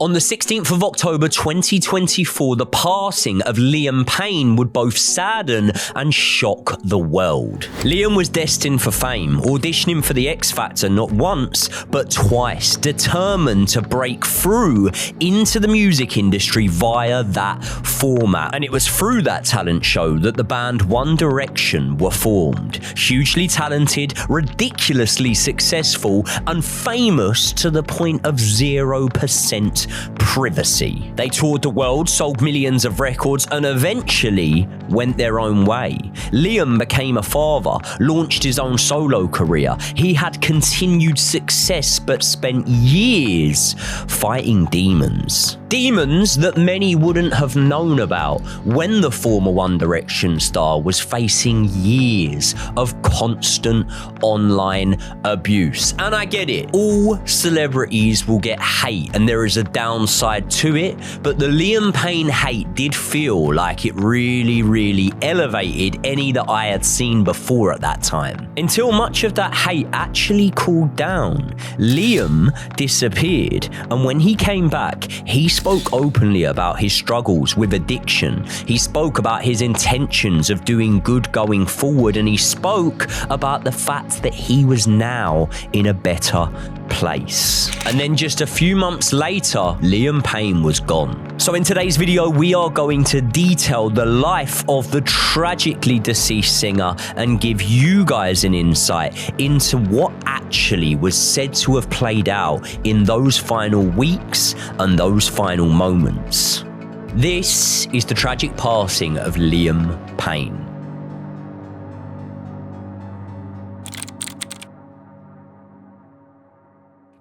On the 16th of October 2024, the passing of Liam Payne would both sadden and shock the world. Liam was destined for fame, auditioning for the X Factor not once, but twice, determined to break through into the music industry via that format. And it was through that talent show that the band One Direction were formed. Hugely talented, ridiculously successful, and famous to the point of 0% privacy. They toured the world, sold millions of records, and eventually went their own way. Liam became a father, launched his own solo career. He had continued success, but spent years fighting demons. Demons that many wouldn't have known about when the former One Direction star was facing years of constant online abuse. And I get it, all celebrities will get hate and there is a downside to it, but the Liam Payne hate did feel like it really elevated any that I had seen before at that time. Until much of that hate actually cooled down. Liam disappeared, and when he came back, he spoke openly about his struggles with addiction. He spoke about his intentions of doing good going forward, and he spoke about the fact that he was now in a better place. And then just a few months later, Liam Payne was gone. So in today's video, we are going to detail the life of the tragically deceased singer and give you guys an insight into what actually was said to have played out in those final weeks and those final moments. This is the tragic passing of Liam Payne.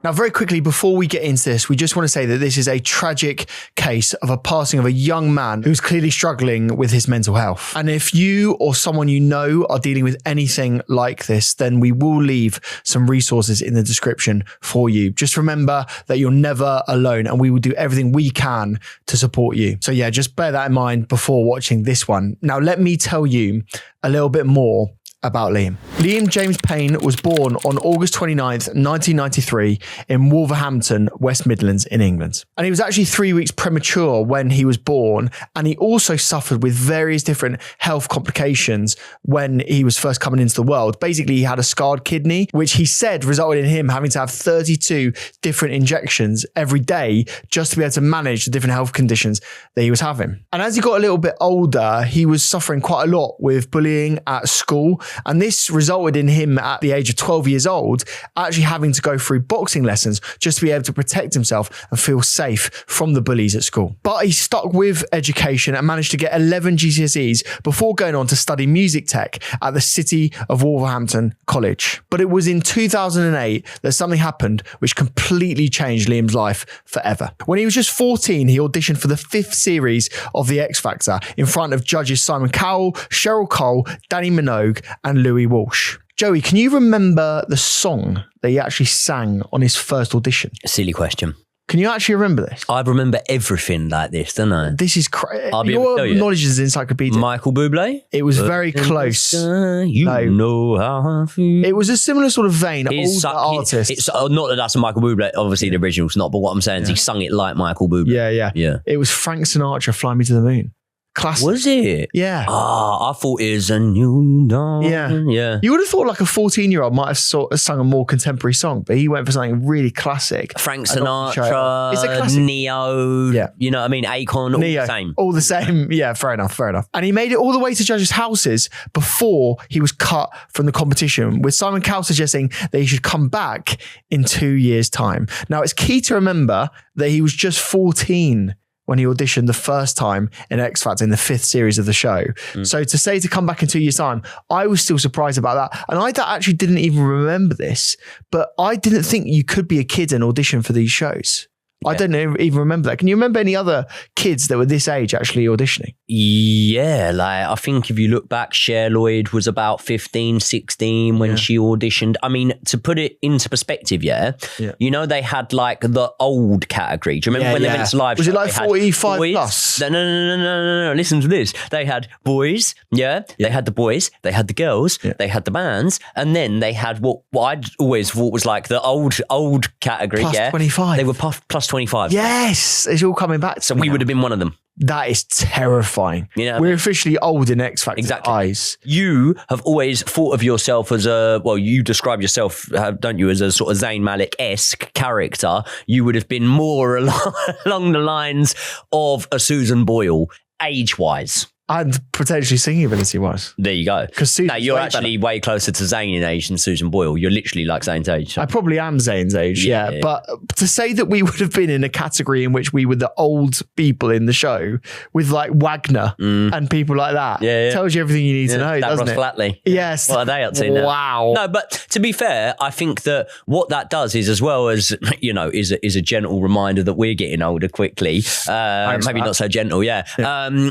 Now, very quickly, before we get into this, we just want to say that this is a tragic case of a passing of a young man who's clearly struggling with his mental health. And if you or someone you know are dealing with anything like this, then we will leave some resources in the description for you. Just remember that you're never alone and we will do everything we can to support you. So yeah, just bear that in mind before watching this one. Now, let me tell you a little bit more about Liam. Liam James Payne was born on August 29th, 1993 in Wolverhampton, West Midlands in England. And he was actually 3 weeks premature when he was born. And he also suffered with various different health complications when he was first coming into the world. Basically, he had a scarred kidney, which he said resulted in him having to have 32 different injections every day just to be able to manage the different health conditions that he was having. And as he got a little bit older, he was suffering quite a lot with bullying at school. And this resulted in him at the age of 12 years old, actually having to go through boxing lessons just to be able to protect himself and feel safe from the bullies at school. But he stuck with education and managed to get 11 GCSEs before going on to study music tech at the City of Wolverhampton College. But it was in 2008 that something happened which completely changed Liam's life forever. When he was just 14, he auditioned for the 5th series of the X Factor in front of judges Simon Cowell, Cheryl Cole, Danny Minogue, and Louis Walsh. Joey, can you remember the song that he actually sang on his first audition? Silly question. Can you actually remember this? I remember everything like this, don't I? This is crazy. Your knowledge is encyclopedic. Michael Bublé? It was very close. Know how I feel. It was a similar sort of vein. All the artists. It's not that that's a Michael Bublé. Obviously, the original's not. But what I'm saying is he sung it like Michael Bublé. Yeah. It was Frank Sinatra, "Fly Me to the Moon." Classic. Was it? Yeah. I thought it was a new dawn. Yeah. You would have thought like a 14-year-old might have sung a more contemporary song, but he went for something really classic. Frank Sinatra, it's a classic. Neo, you know what I mean? Akon, all the same. All the same. Yeah, fair enough. And he made it all the way to judges' houses before he was cut from the competition, with Simon Cowell suggesting that he should come back in 2 years' time. Now, it's key to remember that he was just 14 when he auditioned the first time in X Factor in the 5th series of the show. So to say to come back in 2 years' time, I was still surprised about that. And I actually didn't even remember this, but I didn't think you could be a kid and audition for these shows. I don't even remember that. Can you remember any other kids that were this age actually auditioning? Yeah, like I think if you look back, Cher Lloyd was about 15, 16 when she auditioned. I mean, to put it into perspective, you know, they had like the old category. Do you remember when they went to live? Was it like 45 plus? No. Listen to this. They had boys, they had the boys, they had the girls, they had the bands, and then they had what I'd always thought was like the old category. Plus 25. They were plus plus 25. Yes, it's all coming back. So we would have been one of them. That is terrifying. You know, we're officially old in X Factor exactly. eyes. You have always thought of yourself as you describe yourself, don't you, as a sort of Zayn Malik-esque character. You would have been more along the lines of a Susan Boyle, age-wise. And potentially singing ability-wise. There you go. Because you're actually way closer to Zayn in age than Susan Boyle. You're literally like Zayn's age. I probably am Zayn's age, yeah. But to say that we would have been in a category in which we were the old people in the show with like Wagner and people like that tells you everything you need to know, doesn't it? Flatley. Yes. What are they up to now? Wow. No, but to be fair, I think that what that does is, as well as, you know, is a gentle reminder that we're getting older quickly. Maybe not so gentle,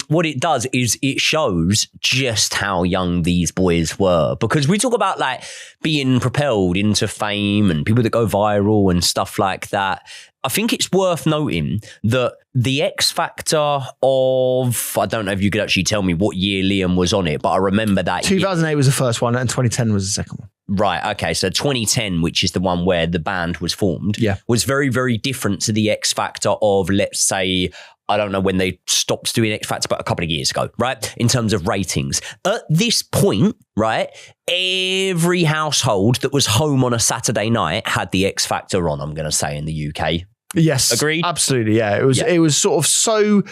what it does is it shows just how young these boys were, because we talk about like being propelled into fame and people that go viral and stuff like that. I think it's worth noting that the X Factor of, I don't know if you could actually tell me what year Liam was on it, but I remember that 2008 was the first one and 2010 was the second one. Right, okay, so 2010, which is the one where the band was formed, was very, very different to the X Factor of, let's say, I don't know when they stopped doing X Factor, but a couple of years ago, right? In terms of ratings. At this point, right, every household that was home on a Saturday night had the X Factor on, I'm going to say, in the UK. Yes. Agreed? Absolutely, yeah. It was sort of so...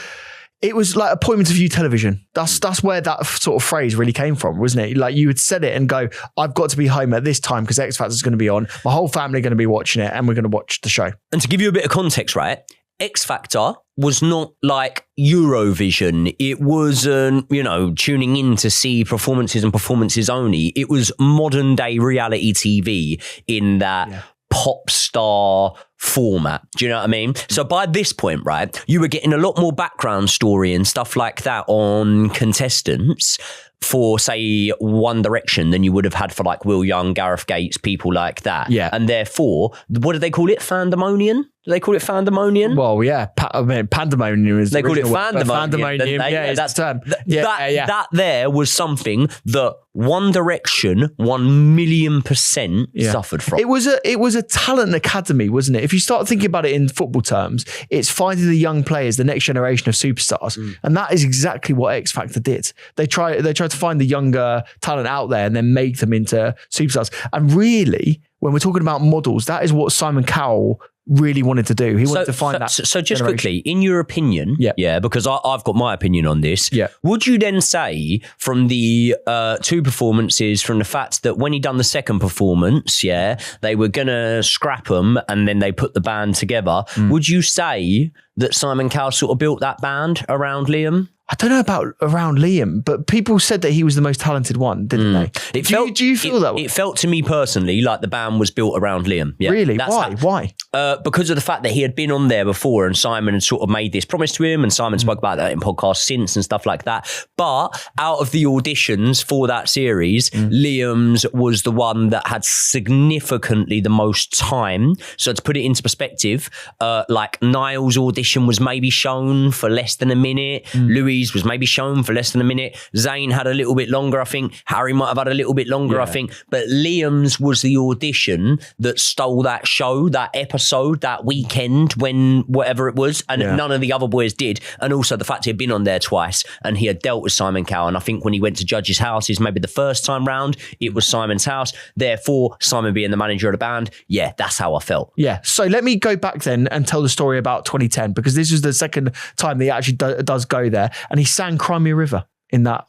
It was like appointment of view television. That's where that sort of phrase really came from, wasn't it? Like you would set it and go, I've got to be home at this time because X Factor's going to be on. My whole family are going to be watching it and we're going to watch the show. And to give you a bit of context, right? X Factor was not like Eurovision. It wasn't, you know, tuning in to see performances and performances only. It was modern day reality TV in that pop star format. Do you know what I mean? So by this point, right, you were getting a lot more background story and stuff like that on contestants for, say, One Direction than you would have had for like Will Young, Gareth Gates, people like that. Yeah. And therefore, what do they call it? Fandemonium? Do they call it Fandemonium? Well, yeah. Pandemonium is they the call it Fandemonium. That's the term. That there was something that One Direction 1,000,000% suffered from. It was a talent academy, wasn't it? If you start thinking about it in football terms, it's finding the young players, the next generation of superstars, and that is exactly what X Factor did. They tried to find the younger talent out there and then make them into superstars. And really, when we're talking about models, that is what Simon Cowell really wanted to do. He wanted to find that. So just quickly, in your opinion, because I've got my opinion on this, would you then say from the two performances, from the fact that when he done the second performance, they were going to scrap them and then they put the band together, would you say that Simon Cowell sort of built that band around Liam? I don't know about around Liam, but people said that he was the most talented one, didn't they? Do you feel that way? It felt to me personally like the band was built around Liam. Yeah, really? Why? Because of the fact that he had been on there before and Simon had sort of made this promise to him and Simon spoke about that in podcasts since and stuff like that. But out of the auditions for that series, Liam's was the one that had significantly the most time. So to put it into perspective, like Niall's audition was maybe shown for less than a minute. Louis was maybe shown for less than a minute. Zayn had a little bit longer, I think. Harry might have had a little bit longer, I think. But Liam's was the audition that stole that show, that episode, that weekend, when whatever it was. And none of the other boys did. And also the fact he had been on there twice and he had dealt with Simon Cowell. And I think when he went to judges' houses, maybe the first time round, it was Simon's house. Therefore, Simon being the manager of the band, that's how I felt. Yeah. So let me go back then and tell the story about 2010, because this was the second time that he actually does go there. And he sang Cry Me a River in that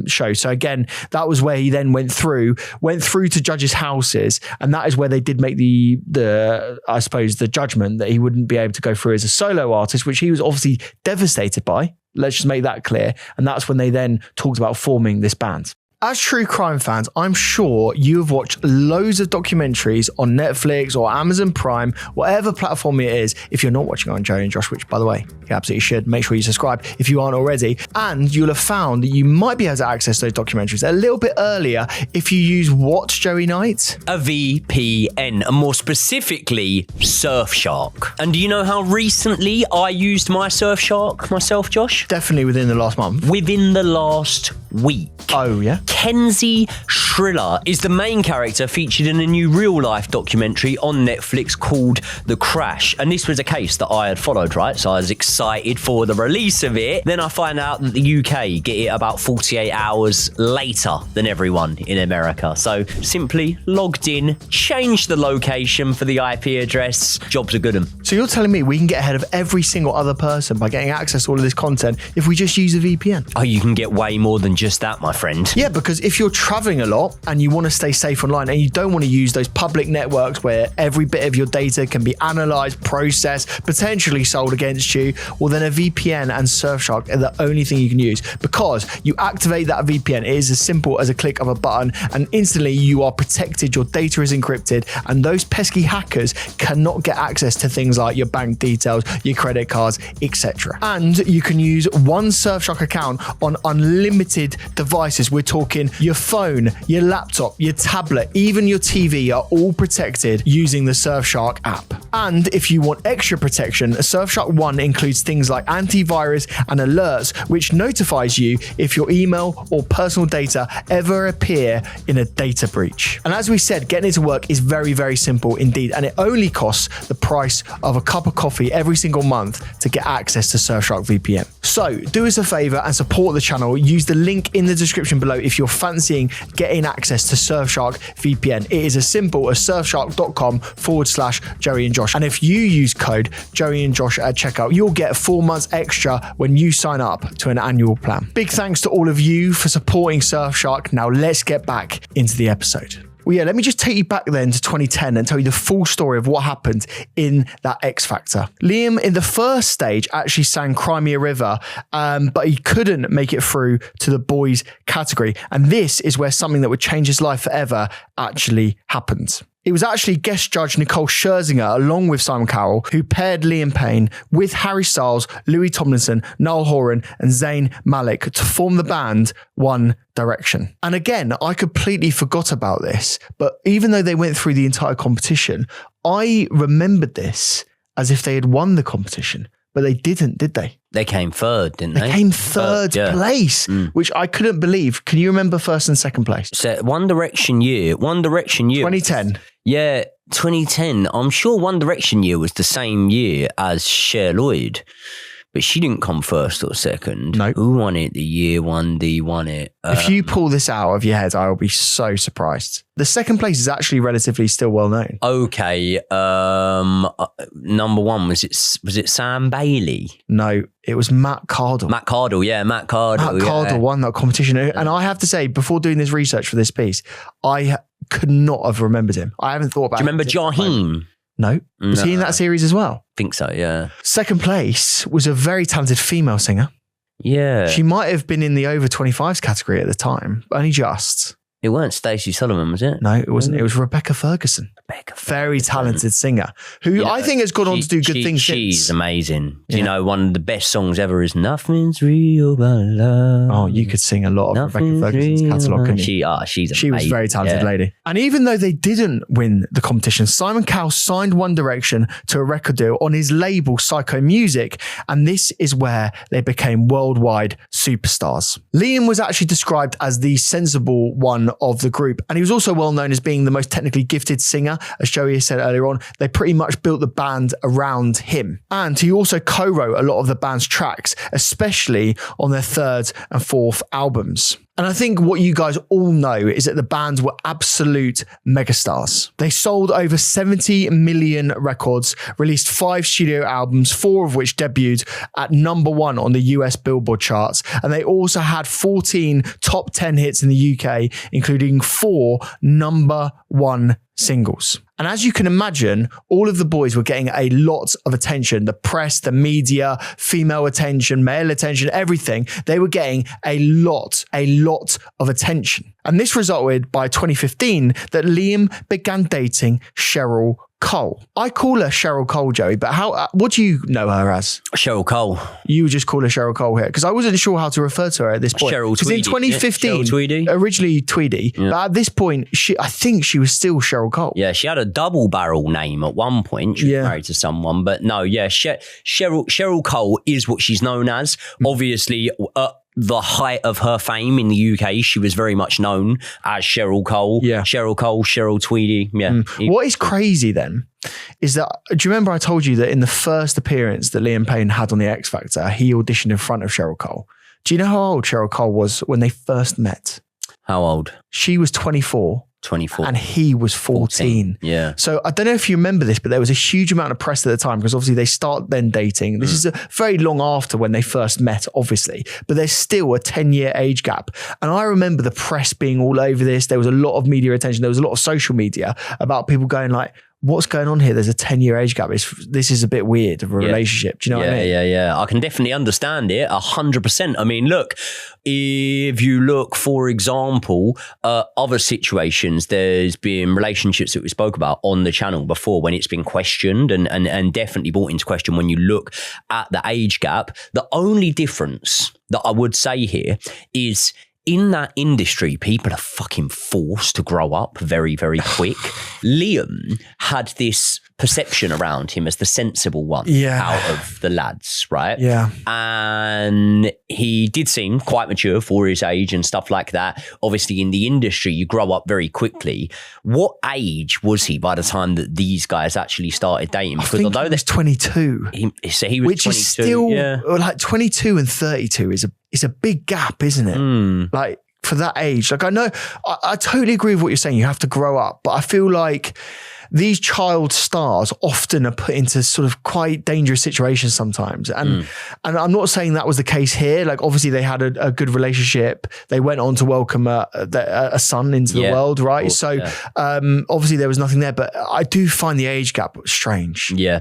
show. So again, that was where he then went through to judges' houses, and that is where they did make the I suppose the judgment that he wouldn't be able to go through as a solo artist, which he was obviously devastated by. Let's just make that clear. And that's when they then talked about forming this band. As true crime fans, I'm sure you have watched loads of documentaries on Netflix or Amazon Prime, whatever platform it is. If you're not watching it on Joey and Josh, which by the way, you absolutely should, make sure you subscribe if you aren't already. And you'll have found that you might be able to access those documentaries a little bit earlier if you use what, Joey Knight? A VPN, and more specifically, Surfshark. And do you know how recently I used my Surfshark myself, Josh? Definitely within the last month. Within the last week. Oh, yeah? Mackenzie Shriller is the main character featured in a new real-life documentary on Netflix called The Crash. And this was a case that I had followed, right? So I was excited for the release of it. Then I find out that the UK get it about 48 hours later than everyone in America. So simply logged in, changed the location for the IP address. Job's a good one. So you're telling me we can get ahead of every single other person by getting access to all of this content if we just use a VPN? Oh, you can get way more than just that, my friend. Yeah, because if you're traveling a lot and you want to stay safe online and you don't want to use those public networks where every bit of your data can be analyzed, processed, potentially sold against you, well, then a VPN and Surfshark are the only thing you can use, because you activate that VPN. It is as simple as a click of a button, and instantly you are protected. Your data is encrypted, and those pesky hackers cannot get access to things like your bank details, your credit cards, etc. And you can use one Surfshark account on unlimited devices. We're talking your phone, your laptop, your tablet, even your TV are all protected using the Surfshark app. And if you want extra protection, Surfshark One includes things like antivirus and alerts, which notifies you if your email or personal data ever appear in a data breach. And as we said, getting it to work is very, very simple indeed, and it only costs the price of a cup of coffee every single month to get access to Surfshark VPN. So do us a favor and support the channel. Use the link in the description below if you're fancying getting access to Surfshark VPN. It is as simple as surfshark.com/Joey and Josh. And if you use code Joey and Josh at checkout, you'll get 4 months extra when you sign up to an annual plan. Big thanks to all of you for supporting Surfshark. Now let's get back into the episode. Well, yeah, let me just take you back then to 2010 and tell you the full story of what happened in that X Factor. Liam, in the first stage, actually sang Cry Me a River, but he couldn't make it through to the boys category. And this is where something that would change his life forever actually happened. It was actually guest judge Nicole Scherzinger, along with Simon Cowell, who paired Liam Payne with Harry Styles, Louis Tomlinson, Niall Horan, and Zayn Malik to form the band One Direction. And again, I completely forgot about this, but even though they went through the entire competition, I remembered this as if they had won the competition, but they didn't, did they? They came third, didn't they? They came third place, which I couldn't believe. Can you remember first and second place? So One Direction year. 2010. Yeah, 2010. I'm sure One Direction year was the same year as Cher Lloyd, but she didn't come first or second. No. Who won it? The year 1D won it. If you pull this out of your head, I will be so surprised. The second place is actually relatively still well known. Okay. Number one, was it Sam Bailey? No, it was Matt Cardle. Matt Cardle, yeah, Matt Cardle. Matt Cardle won that competition. And I have to say, before doing this research for this piece, I could not have remembered him. I haven't thought about Do you remember Jaheim? No. Was he in that series as well? Think so, yeah. Second place was a very talented female singer. Yeah. She might have been in the over 25s category at the time, but only just. It weren't Stacey Sullivan, was it? No, it wasn't. It was Rebecca Ferguson. Very talented singer who I think has gone on to do good things She's since. amazing. Do you know one of the best songs ever is Nothing's Real But Love? Oh, you could sing a lot of Rebecca Ferguson's catalogue, couldn't you? She's amazing. She was a very talented lady. And even though they didn't win the competition, Simon Cowell signed One Direction to a record deal on his label Psycho Music, and this is where they became worldwide superstars. Liam was actually described as the sensible one of the group, and he was also well known as being the most technically gifted singer. As Joey said earlier on, they pretty much built the band around him. And he also co-wrote a lot of the band's tracks, especially on their third and fourth albums. And I think what you guys all know is that the band were absolute megastars. They sold over 70 million records, released 5 studio albums, 4 of which debuted at #1 on the US Billboard charts. And they also had 14 top 10 hits in the UK, including 4 #1 singles. And as you can imagine, all of the boys were getting a lot of attention. The press, the media, female attention, male attention, everything. They were getting a lot of attention. And this resulted by 2015 that Liam began dating Cheryl Cole. I call her Cheryl Cole, Joey, but what do you know her as? Cheryl Cole. You would just call her Cheryl Cole here, because I wasn't sure how to refer to her at this point. Cheryl Tweedy. In 2015, Cheryl Tweedy. Originally Tweedy, but at this point, I think she was still Cheryl Cole. Yeah, she had a double barrel name at one point. She was married to someone, but no, yeah, Cheryl Cole is what she's known as. Obviously, the height of her fame in the UK, she was very much known as Cheryl Cole. Yeah. Cheryl Cole, Cheryl Tweedy. Yeah. What is crazy then is that, do you remember I told you that in the first appearance that Liam Payne had on the X Factor, he auditioned in front of Cheryl Cole? Do you know how old Cheryl Cole was when they first met? How old? She was 24. 24. And he was 14. Yeah. So I don't know if you remember this, but there was a huge amount of press at the time because obviously they start then dating. This is very long after when they first met, obviously, but there's still a 10-year age gap. And I remember the press being all over this. There was a lot of media attention. There was a lot of social media about people going like, what's going on here? There's a 10-year age gap. This is a bit weird of a relationship. Do you know what I mean? Yeah. I can definitely understand it 100%. I mean, look, if you look, for example, other situations, there's been relationships that we spoke about on the channel before when it's been questioned and definitely brought into question when you look at the age gap. The only difference that I would say here is in that industry, people are fucking forced to grow up very, very quick. Liam had this perception around him as the sensible one out of the lads, right? Yeah. And he did seem quite mature for his age and stuff like that. Obviously, in the industry, you grow up very quickly. What age was he by the time that these guys actually started dating? Because I think he was 22. So he was which 22, is still like 22 and 32 is a big gap, isn't it? Like for that age, like I know, I totally agree with what you're saying. You have to grow up, but I feel like these child stars often are put into sort of quite dangerous situations sometimes. And I'm not saying that was the case here. Like obviously they had a good relationship. They went on to welcome a son into the world, right? Course, so obviously there was nothing there, but I do find the age gap strange. Yeah.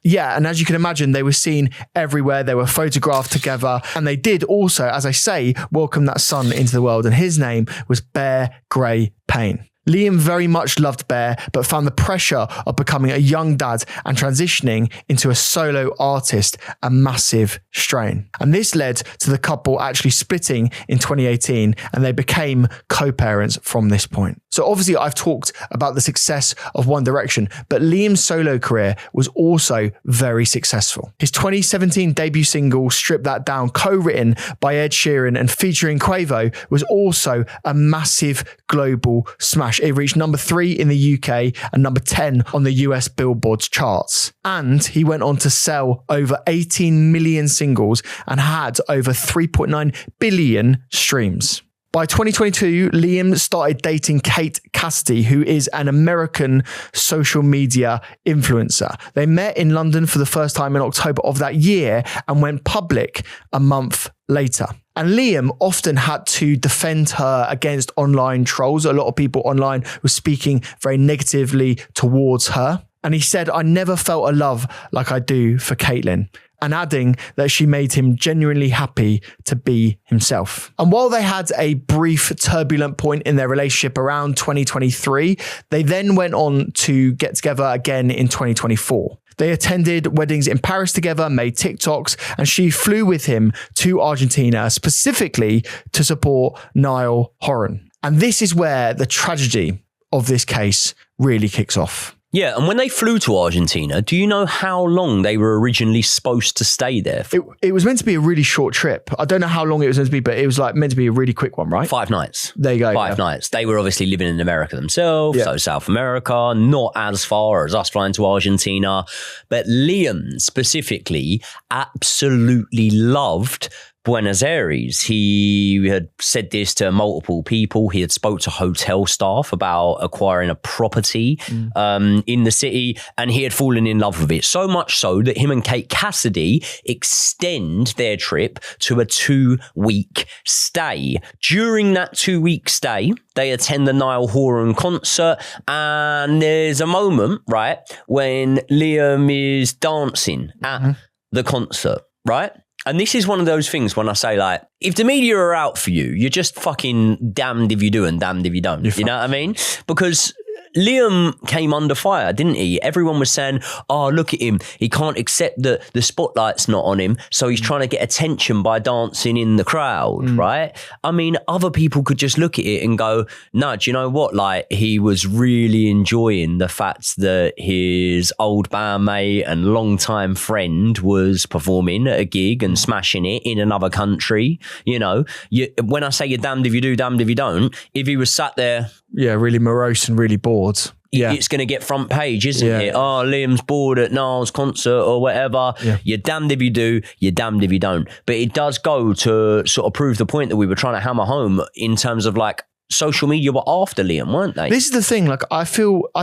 And as you can imagine, they were seen everywhere. They were photographed together. And they did also, as I say, welcome that son into the world. And his name was Bear Gray Payne. Liam very much loved Bear, but found the pressure of becoming a young dad and transitioning into a solo artist a massive strain. And this led to the couple actually splitting in 2018, and they became co-parents from this point. So obviously I've talked about the success of One Direction, but Liam's solo career was also very successful. His 2017 debut single, Strip That Down, co-written by Ed Sheeran and featuring Quavo, was also a massive global smash. It reached number 3 in the UK and number 10 on the US Billboard's charts. And he went on to sell over 18 million singles and had over 3.9 billion streams. By 2022, Liam started dating Kate Cassidy, who is an American social media influencer. They met in London for the first time in October of that year and went public a month later. And Liam often had to defend her against online trolls. A lot of people online were speaking very negatively towards her. And he said, "I never felt a love like I do for Caitlyn," and adding that she made him genuinely happy to be himself. And while they had a brief turbulent point in their relationship around 2023, they then went on to get together again in 2024. They attended weddings in Paris together, made TikToks, and she flew with him to Argentina specifically to support Niall Horan. And this is where the tragedy of this case really kicks off. Yeah, and when they flew to Argentina, do you know how long they were originally supposed to stay there for? It was meant to be a really short trip. I don't know how long it was meant to be, but it was like meant to be a really quick one, right? 5 nights. There you go. 5 nights. They were obviously living in America themselves, so South America, not as far as us flying to Argentina. But Liam specifically absolutely loved Buenos Aires. He had said this to multiple people. He had spoke to hotel staff about acquiring a property in the city, and he had fallen in love with it. So much so that him and Kate Cassidy extend their trip to a 2-week stay. During that 2-week stay, they attend the Niall Horan concert, and there's a moment, right, when Liam is dancing at the concert, right? And this is one of those things when I say, like, if the media are out for you, you're just fucking damned if you do and damned if you don't. You know what I mean? Because Liam came under fire, didn't he? Everyone was saying, oh, look at him. He can't accept that the spotlight's not on him, so he's trying to get attention by dancing in the crowd, right? I mean, other people could just look at it and go, no, do you know what? Like, he was really enjoying the fact that his old bandmate and longtime friend was performing at a gig and smashing it in another country. You know, when I say you're damned if you do, damned if you don't, if he was sat there... Yeah, really morose and really bored. Yeah. It's going to get front page, isn't it? Oh, Liam's bored at Niall's concert or whatever. Yeah. You're damned if you do, you're damned if you don't. But it does go to sort of prove the point that we were trying to hammer home in terms of like, social media were after Liam, weren't they? This is the thing. Like, I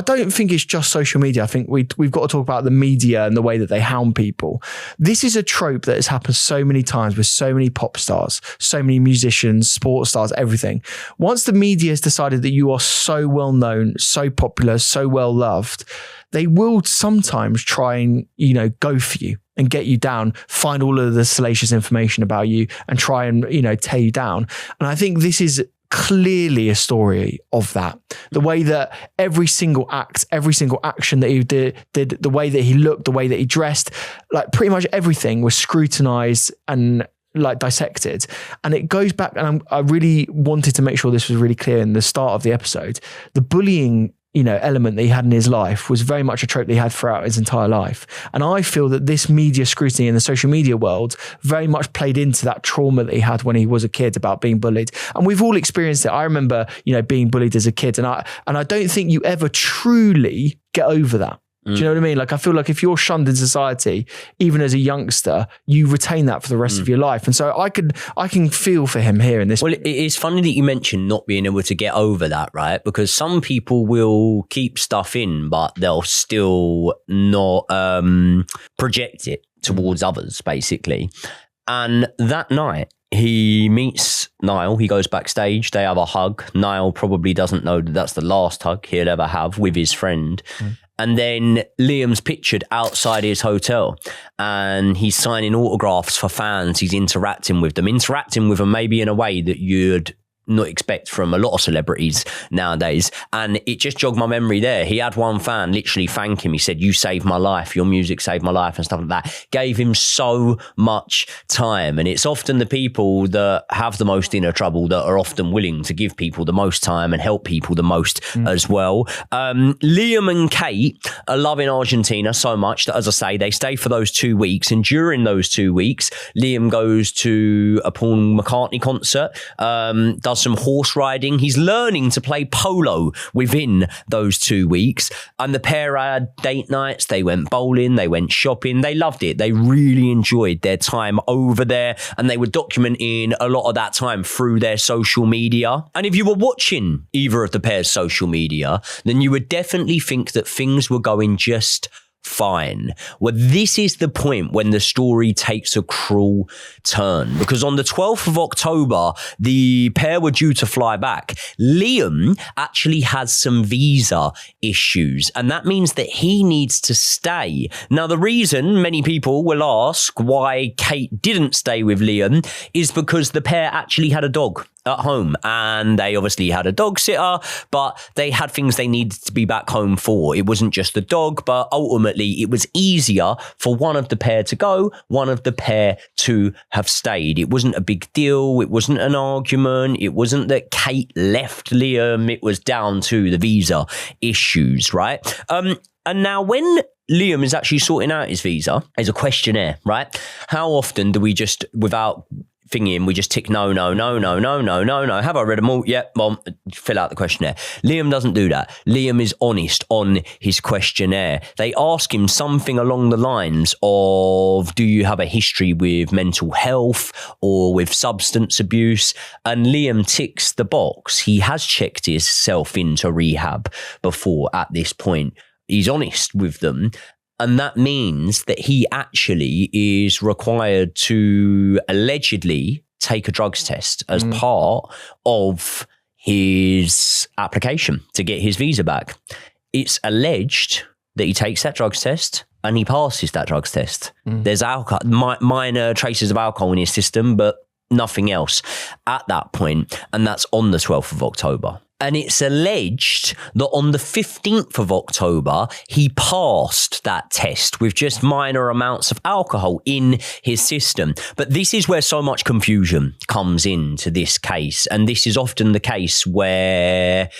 don't think it's just social media. I think we've got to talk about the media and the way that they hound people. This is a trope that has happened so many times with so many pop stars, so many musicians, sports stars, everything. Once the media has decided that you are so well known, so popular, so well loved, they will sometimes try and, you know, go for you and get you down, find all of the salacious information about you and try and, you know, tear you down. And I think this is clearly a story of that. The way that every single act, every single action that he did, the way that he looked, the way that he dressed, like pretty much everything was scrutinized and like dissected. And it goes back, and I really wanted to make sure this was really clear in the start of the episode. The bullying, you know, element that he had in his life was very much a trope that he had throughout his entire life. And I feel that this media scrutiny in the social media world very much played into that trauma that he had when he was a kid about being bullied. And we've all experienced it. I remember, you know, being bullied as a kid, and I don't think you ever truly get over that. Do you know what I mean? Like, I feel like if you're shunned in society, even as a youngster, you retain that for the rest of your life. And so I can feel for him here in this. Well, it's funny that you mentioned not being able to get over that, right? Because some people will keep stuff in, but they'll still not project it towards others, basically. And that night, he meets Niall. He goes backstage. They have a hug. Niall probably doesn't know that that's the last hug he'll ever have with his friend. And then Liam's pictured outside his hotel and he's signing autographs for fans. He's interacting with them maybe in a way that you'd not expect from a lot of celebrities nowadays. And it just jogged my memory there. He had one fan literally thank him. He said, "You saved my life. Your music saved my life," and stuff like that. Gave him so much time. And it's often the people that have the most inner trouble that are often willing to give people the most time and help people the most as well. Liam and Kate are loving Argentina so much that, as I say, they stay for those 2 weeks. And during those 2 weeks, Liam goes to a Paul McCartney concert, does some horse riding. He's learning to play polo within those 2 weeks. And the pair had date nights. They went bowling. They went shopping. They loved it. They really enjoyed their time over there. And they were documenting a lot of that time through their social media. And if you were watching either of the pair's social media, then you would definitely think that things were going just fine. Well, this is the point when the story takes a cruel turn, because on the 12th of October, the pair were due to fly back. Liam actually has some visa issues, and that means that he needs to stay. Now, the reason many people will ask why Kate didn't stay with Liam is because the pair actually had a dog at home, and they obviously had a dog sitter, but they had things they needed to be back home for. It wasn't just the dog, but ultimately it was easier for one of the pair to go, one of the pair to have stayed. It wasn't a big deal. It wasn't an argument. It wasn't that Kate left Liam. It was down to the visa issues, right? And now when Liam is actually sorting out his visa, there's a questionnaire, right? How often do we just, without thinking, we just tick no. Have I read them all? Yep, well, fill out the questionnaire. Liam doesn't do that. Liam is honest on his questionnaire. They ask him something along the lines of, do you have a history with mental health or with substance abuse? And Liam ticks the box. He has checked himself into rehab before at this point. He's honest with them. And that means that he actually is required to allegedly take a drugs test as part of his application to get his visa back. It's alleged that he takes that drugs test and he passes that drugs test. There's alcohol, minor traces of alcohol in his system, but nothing else at that point. And that's on the 12th of October. And it's alleged that on the 15th of October, he passed that test with just minor amounts of alcohol in his system. But this is where so much confusion comes into this case. And this is often the case where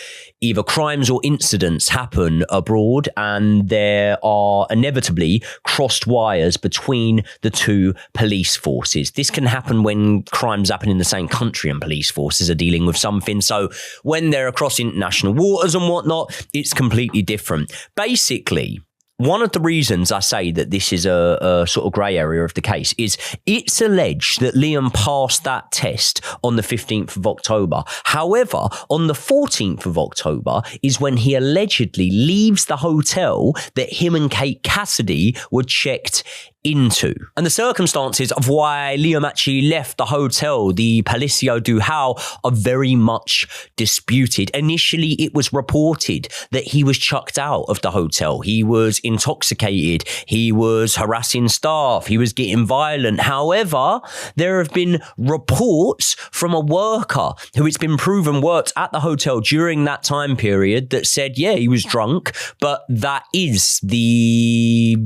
either crimes or incidents happen abroad and there are inevitably crossed wires between the two police forces. This can happen when crimes happen in the same country and police forces are dealing with something. So when they're across international waters and whatnot, it's completely different. Basically, one of the reasons I say that this is a sort of grey area of the case is it's alleged that Liam passed that test on the 15th of October. However, on the 14th of October is when he allegedly leaves the hotel that him and Kate Cassidy were checked into. And the circumstances of why Liam actually left the hotel, the Palacio du Hau, are very much disputed. Initially, it was reported that he was chucked out of the hotel. He was intoxicated. He was harassing staff. He was getting violent. However, there have been reports from a worker who it's been proven worked at the hotel during that time period that said, yeah, he was drunk, but that is the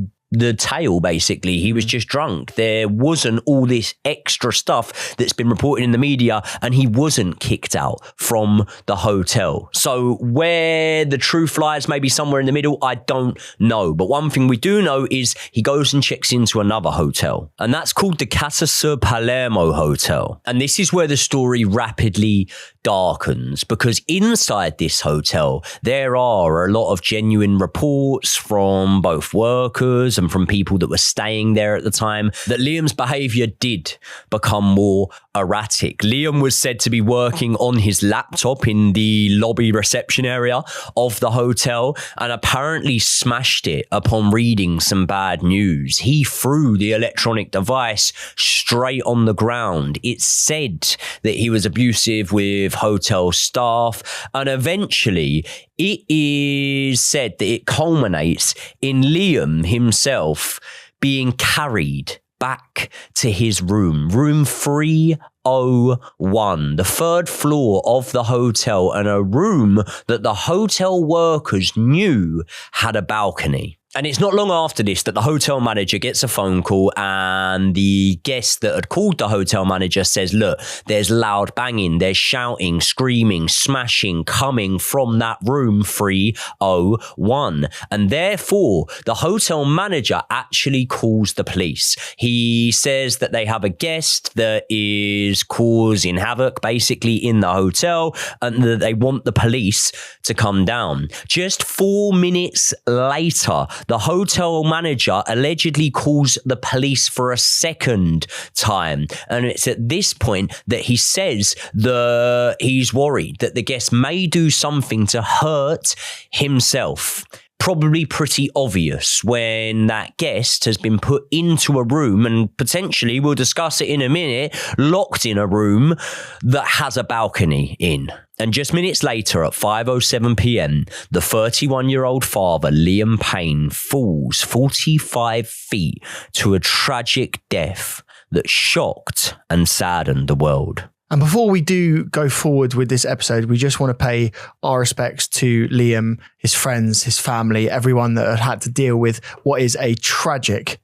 tale, basically. He was just drunk. There wasn't all this extra stuff that's been reported in the media, and he wasn't kicked out from the hotel. So where the truth lies, maybe somewhere in the middle, I don't know. But one thing we do know is he goes and checks into another hotel, and that's called the Casa Sur Palermo Hotel. And this is where the story rapidly darkens, because inside this hotel, there are a lot of genuine reports from both workers and from people that were staying there at the time that Liam's behaviour did become more erratic. Liam was said to be working on his laptop in the lobby reception area of the hotel and apparently smashed it upon reading some bad news. He threw the electronic device straight on the ground. It's said that he was abusive with hotel staff, and eventually it is said that it culminates in Liam himself being carried back to his room 301, the third floor of the hotel, and a room that the hotel workers knew had a balcony. And it's not long after this that the hotel manager gets a phone call, and the guest that had called the hotel manager says, look, there's loud banging, there's shouting, screaming, smashing coming from that room 301. And therefore, the hotel manager actually calls the police. He says that they have a guest that is causing havoc, basically, in the hotel, and that they want the police to come down. Just 4 minutes later, the hotel manager allegedly calls the police for a second time. And it's at this point that he says that he's worried that the guest may do something to hurt himself. Probably pretty obvious when that guest has been put into a room, and potentially, we'll discuss it in a minute, locked in a room that has a balcony in. And just minutes later, at 5:07 p.m, the 31-year-old father, Liam Payne, falls 45 feet to a tragic death that shocked and saddened the world. And before we do go forward with this episode, we just want to pay our respects to Liam, his friends, his family, everyone that had to deal with what is a tragic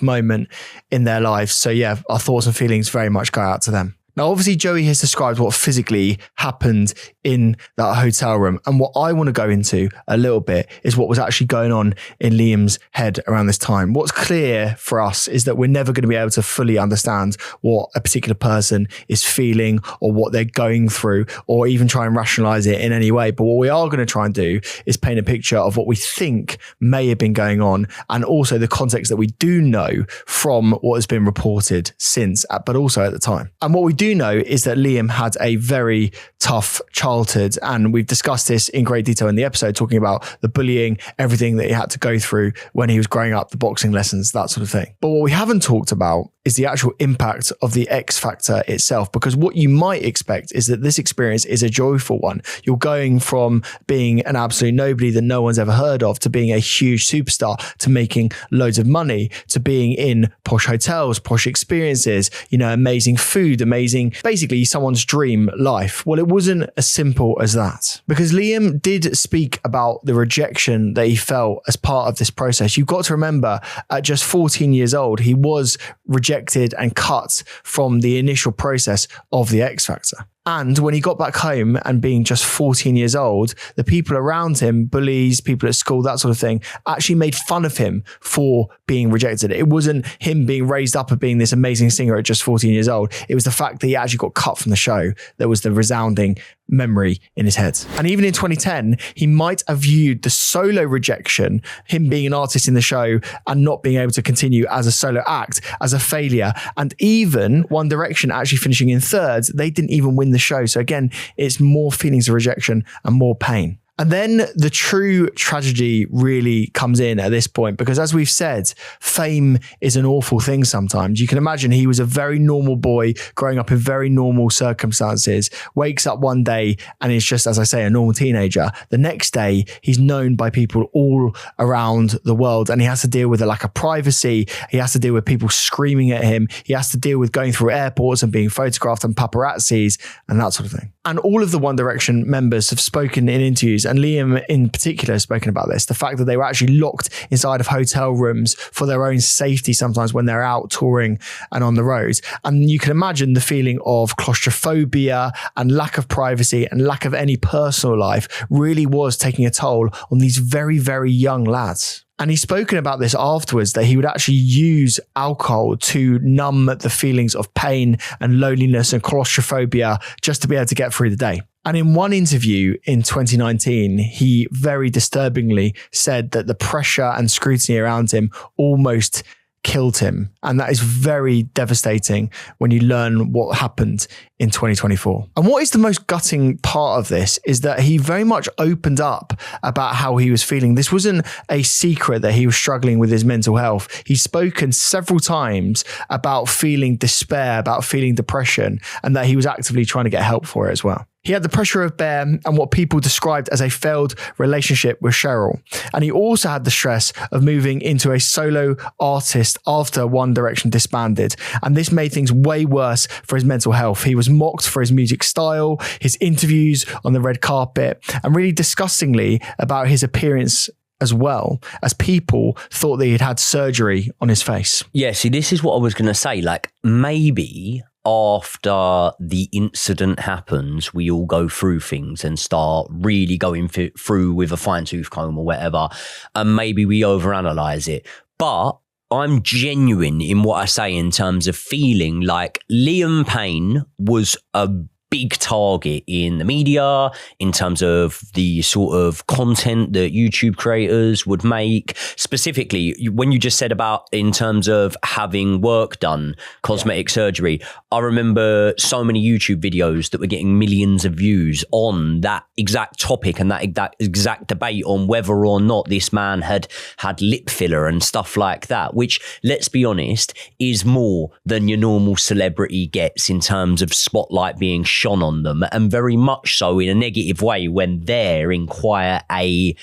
moment in their lives. So yeah, our thoughts and feelings very much go out to them. Now, obviously, Joey has described what physically happened in that hotel room. And what I want to go into a little bit is what was actually going on in Liam's head around this time. What's clear for us is that we're never going to be able to fully understand what a particular person is feeling or what they're going through, or even try and rationalize it in any way. But what we are going to try and do is paint a picture of what we think may have been going on, and also the context that we do know from what has been reported since, but also at the time. And what we do know is that Liam had a very tough childhood, and we've discussed this in great detail in the episode, talking about the bullying, everything that he had to go through when he was growing up, the boxing lessons, that sort of thing. But what we haven't talked about is the actual impact of the X Factor itself, because what you might expect is that this experience is a joyful one. You're going from being an absolute nobody that no one's ever heard of, to being a huge superstar, to making loads of money, to being in posh hotels, posh experiences, amazing food, amazing amazing, basically someone's dream life. Well, it wasn't as simple as that, because Liam did speak about the rejection that he felt as part of this process. You've got to remember, at just 14 years old, he was rejected and cut from the initial process of the X Factor. And when he got back home and being just 14 years old, the people around him, bullies, people at school, that sort of thing, actually made fun of him for being rejected. It wasn't him being raised up as being this amazing singer at just 14 years old. It was the fact that he actually got cut from the show that was the resounding memory in his head. And even in 2010, he might have viewed the solo rejection, him being an artist in the show and not being able to continue as a solo act, as a failure. And even One Direction actually finishing in third, they didn't even win the show. So again, it's more feelings of rejection and more pain. And then the true tragedy really comes in at this point, because as we've said, fame is an awful thing sometimes. You can imagine he was a very normal boy growing up in very normal circumstances, wakes up one day and is just, as I say, a normal teenager. The next day, he's known by people all around the world, and he has to deal with a lack of privacy. He has to deal with people screaming at him. He has to deal with going through airports and being photographed and paparazzis and that sort of thing. And all of the One Direction members have spoken in interviews, and Liam in particular has spoken about this, the fact that they were actually locked inside of hotel rooms for their own safety sometimes when they're out touring and on the road. And you can imagine the feeling of claustrophobia and lack of privacy and lack of any personal life really was taking a toll on these very, very young lads. And he's spoken about this afterwards, that he would actually use alcohol to numb the feelings of pain and loneliness and claustrophobia just to be able to get through the day. And in one interview in 2019, he very disturbingly said that the pressure and scrutiny around him almost killed him. And that is very devastating when you learn what happened in 2024. And what is the most gutting part of this is that he very much opened up about how he was feeling. This wasn't a secret that he was struggling with his mental health. He's spoken several times about feeling despair, about feeling depression, and that he was actively trying to get help for it as well. He had the pressure of Bear and what people described as a failed relationship with Cheryl. And he also had the stress of moving into a solo artist after One Direction disbanded. And this made things way worse for his mental health. He was mocked for his music style, his interviews on the red carpet, and really disgustingly about his appearance as well, as people thought that he'd had surgery on his face. Yeah, see, this is what I was going to say. Like, maybe after the incident happens, we all go through things and start really going through with a fine-tooth comb or whatever, and maybe we overanalyze it. But I'm genuine in what I say in terms of feeling like Liam Payne was a big target in the media in terms of the sort of content that YouTube creators would make. Specifically, when you just said about in terms of having work done, cosmetic surgery, I remember so many YouTube videos that were getting millions of views on that exact topic and that exact debate on whether or not this man had had lip filler and stuff like that, which, let's be honest, is more than your normal celebrity gets in terms of spotlight being shone on them, and very much so in a negative way when they're in quite a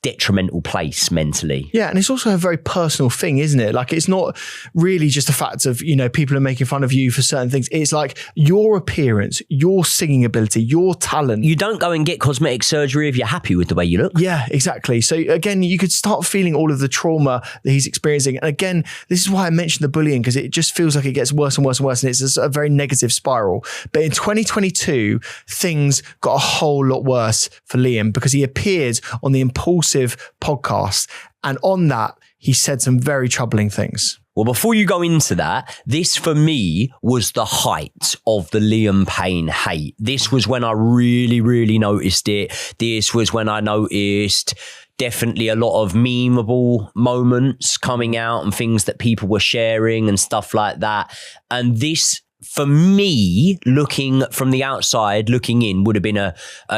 detrimental place mentally. Yeah, and it's also a very personal thing, isn't it? Like, it's not really just a fact of, you know, people are making fun of you for certain things. It's like your appearance, your singing ability, your talent. You don't go and get cosmetic surgery if you're happy with the way you look. Yeah, exactly. So again, you could start feeling all of the trauma that he's experiencing. And again, this is why I mentioned the bullying, because it just feels like it gets worse and worse and worse, and it's a very negative spiral. But in 2022, things got a whole lot worse for Liam, because he appeared on the Impulsive podcast, and on that he said some very troubling things. Well, before you go into that, this for me was the height of the Liam Payne hate. This was when I really, really noticed it. This was when I noticed definitely a lot of memeable moments coming out and things that people were sharing and stuff like that. And this, for me, looking from the outside, looking in, would have been a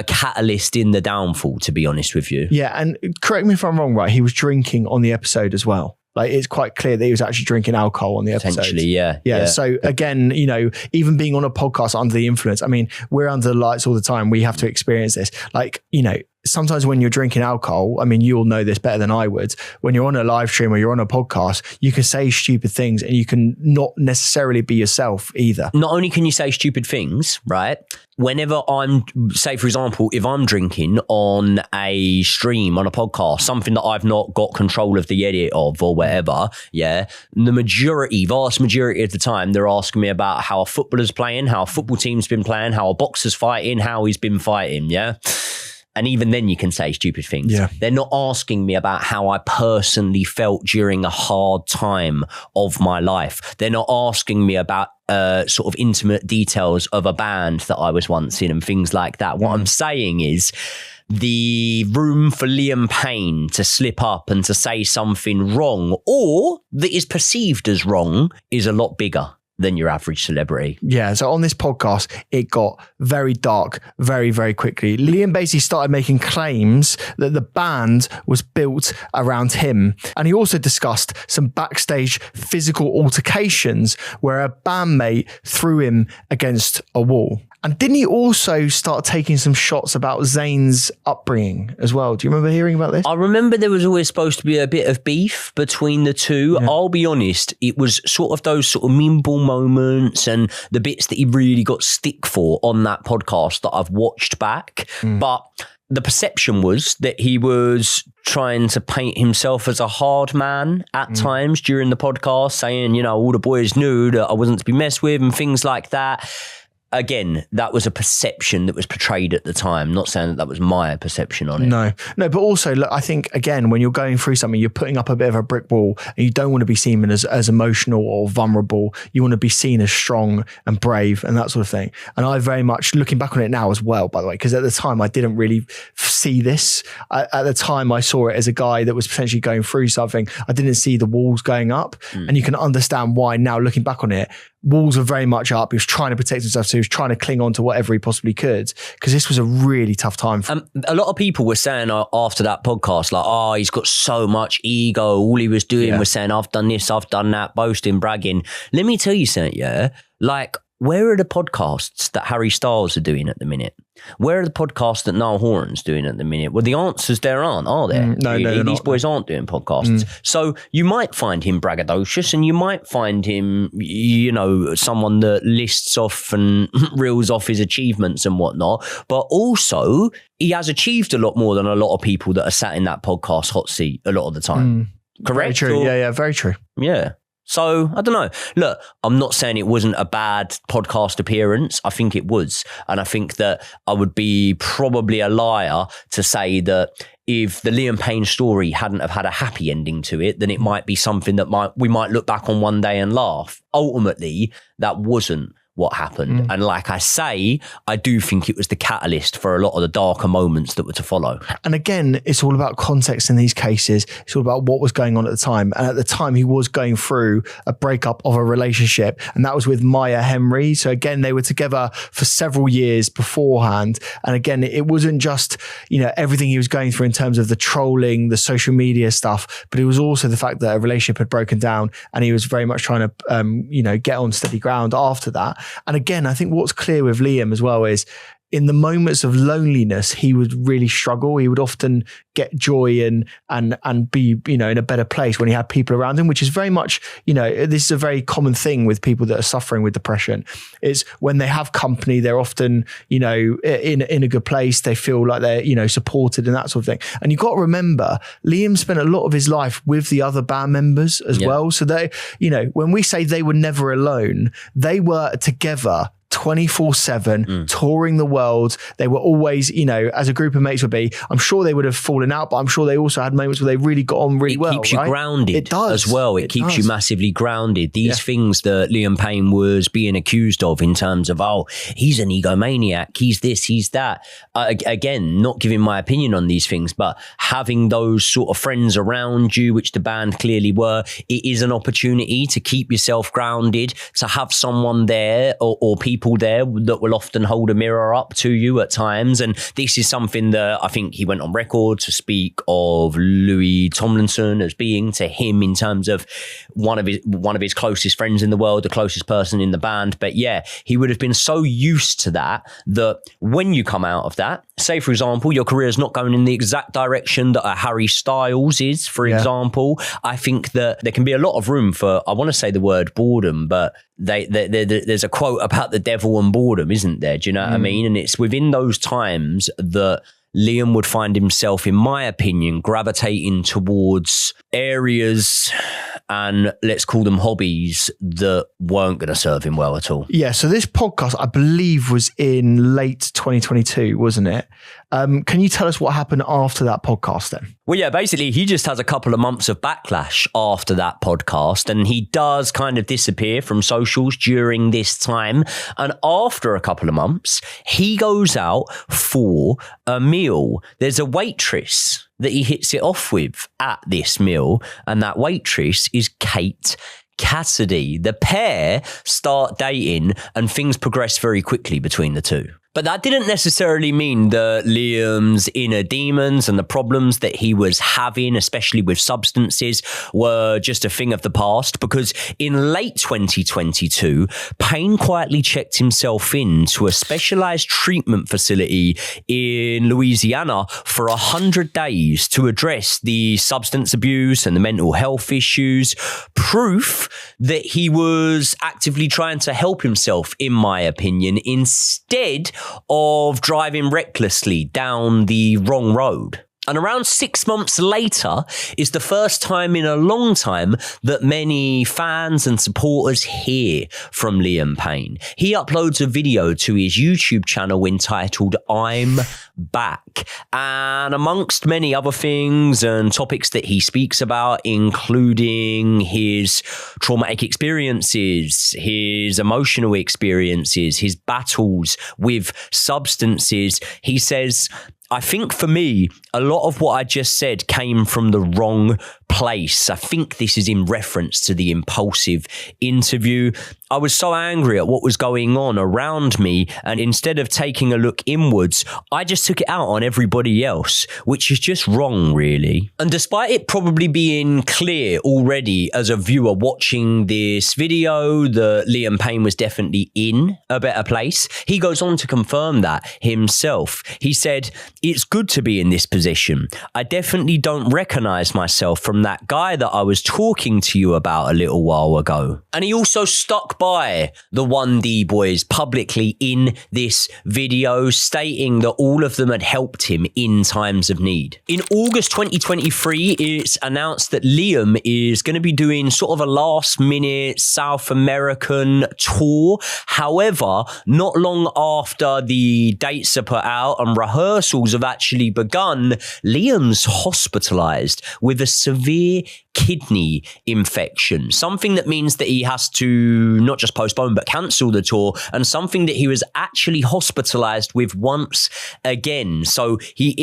catalyst in the downfall, to be honest with you. Yeah, and correct me if I'm wrong, right? He was drinking on the episode as well. Like, it's quite clear that he was actually drinking alcohol on the episode. Potentially, yeah. So again, you know, even being on a podcast under the influence, I mean, we're under the lights all the time. We have to experience this. Like, you know, sometimes when you're drinking alcohol, I mean, you'll know this better than I would. When you're on a live stream or you're on a podcast, you can say stupid things and you can not necessarily be yourself either. Not only can you say stupid things, right? Whenever say, for example, if I'm drinking on a stream, on a podcast, something that I've not got control of the edit of or whatever, yeah, vast majority of the time, they're asking me about how a footballer's playing, how a football team's been playing, how a boxer's fighting, how he's been fighting, yeah? And even then you can say stupid things. Yeah. They're not asking me about how I personally felt during a hard time of my life. They're not asking me about sort of intimate details of a band that I was once in and things like that. What I'm saying is the room for Liam Payne to slip up and to say something wrong or that is perceived as wrong is a lot bigger than your average celebrity. Yeah, so on this podcast, it got very dark very, very quickly. Liam basically started making claims that the band was built around him. And he also discussed some backstage physical altercations where a bandmate threw him against a wall. And didn't he also start taking some shots about Zayn's upbringing as well? Do you remember hearing about this? I remember there was always supposed to be a bit of beef between the two. Yeah. I'll be honest, it was sort of those sort of meanball moments and the bits that he really got stick for on that podcast that I've watched back. But the perception was that he was trying to paint himself as a hard man at times during the podcast, saying, you know, all the boys knew that I wasn't to be messed with and things like that. Again, that was a perception that was portrayed at the time. Not saying that that was my perception on it. No, but also, look, I think, again, when you're going through something, you're putting up a bit of a brick wall and you don't want to be seen as emotional or vulnerable. You want to be seen as strong and brave and that sort of thing. And I very much, looking back on it now as well, by the way, because at the time I didn't really see this. At the time I saw it as a guy that was potentially going through something. I didn't see the walls going up. And you can understand why now, looking back on it, walls were very much up. He was trying to protect himself, so he was trying to cling on to whatever he possibly could, because this was a really tough time for him. A lot of people were saying after that podcast, like, oh, he's got so much ego. All he was doing was saying, I've done this, I've done that, boasting, bragging. Let me tell you something, yeah? Like, where are the podcasts that Harry Styles are doing at the minute? Where are the podcasts that Niall Horan's doing at the minute? Well, the answers there aren't, are there? No, really? no, these boys aren't doing podcasts. So you might find him braggadocious and you might find him, you know, someone that lists off and reels off his achievements and whatnot. But also, he has achieved a lot more than a lot of people that are sat in that podcast hot seat a lot of the time. Correct? Very true. Yeah, very true. Yeah. So, I don't know. Look, I'm not saying it wasn't a bad podcast appearance. I think it was. And I think that I would be probably a liar to say that if the Liam Payne story hadn't have had a happy ending to it, then it might be something that we might look back on one day and laugh. Ultimately, that wasn't what happened. And like I say, I do think it was the catalyst for a lot of the darker moments that were to follow. And again, it's all about context in these cases. It's all about what was going on at the time. And at the time, he was going through a breakup of a relationship, and that was with Maya Henry. So again, they were together for several years beforehand. And again, it wasn't just, you know, everything he was going through in terms of the trolling, the social media stuff, but it was also the fact that a relationship had broken down and he was very much trying to, you know, get on steady ground after that. And again, I think what's clear with Liam as well is in the moments of loneliness, he would really struggle. He would often get joy and be, you know, in a better place when he had people around him, which is very much, you know, this is a very common thing with people that are suffering with depression. Is when they have company, they're often, you know, in a good place. They feel like they're, you know, supported and that sort of thing. And you've got to remember, Liam spent a lot of his life with the other band members as well. So they, you know, when we say they were never alone, they were together 24/7, touring the world. They were always, you know, as a group of mates would be, I'm sure they would have fallen out, but I'm sure they also had moments where they really got on really well. It keeps you grounded. It does. As well. It keeps you massively grounded. These things that Liam Payne was being accused of in terms of, oh, he's an egomaniac, he's this, he's that. Again, not giving my opinion on these things, but having those sort of friends around you, which the band clearly were, it is an opportunity to keep yourself grounded, to have someone there or people there that will often hold a mirror up to you at times. And this is something that I think he went on record to speak of Louis Tomlinson as being to him in terms of one of his closest friends in the world, the closest person in the band. But yeah, he would have been so used to that when you come out of that, say, for example, your career is not going in the exact direction that a Harry Styles is, for example, I think that there can be a lot of room for, I want to say the word boredom, but there's a quote about the devil and boredom, isn't there? Do you know what I mean? And it's within those times that Liam would find himself, in my opinion, gravitating towards areas and let's call them hobbies that weren't going to serve him well at all. Yeah, so this podcast, I believe, was in late 2022, wasn't it? Can you tell us what happened after that podcast then? Well, yeah, basically, he just has a couple of months of backlash after that podcast, and he does kind of disappear from socials during this time. And after a couple of months, he goes out for a meal. There's a waitress that he hits it off with at this meal, and that waitress is Kate Cassidy. The pair start dating, and things progress very quickly between the two. But that didn't necessarily mean that Liam's inner demons and the problems that he was having, especially with substances, were just a thing of the past, because in late 2022, Payne quietly checked himself into a specialized treatment facility in Louisiana for 100 days to address the substance abuse and the mental health issues. Proof that he was actively trying to help himself, in my opinion, instead of driving recklessly down the wrong road. And around 6 months later is the first time in a long time that many fans and supporters hear from Liam Payne. He uploads a video to his YouTube channel entitled I'm Back. And amongst many other things and topics that he speaks about, including his traumatic experiences, his emotional experiences, his battles with substances, he says, I think for me, a lot of what I just said came from the wrong place. I think this is in reference to the impulsive interview. I was so angry at what was going on around me, and instead of taking a look inwards, I just took it out on everybody else, which is just wrong, really. And despite it probably being clear already as a viewer watching this video that Liam Payne was definitely in a better place, he goes on to confirm that himself. He said, "It's good to be in this position. I definitely don't recognize myself from that guy that I was talking to you about a little while ago." And he also stuck by the 1D boys publicly in this video, stating that all of them had helped him in times of need. In August 2023, it's announced that Liam is going to be doing sort of a last-minute South American tour. However, not long after the dates are put out and rehearsals have actually begun, Liam's hospitalized with a severe kidney infection, something that means that he has to not just postpone but cancel the tour, and something that he was actually hospitalized with once again. So he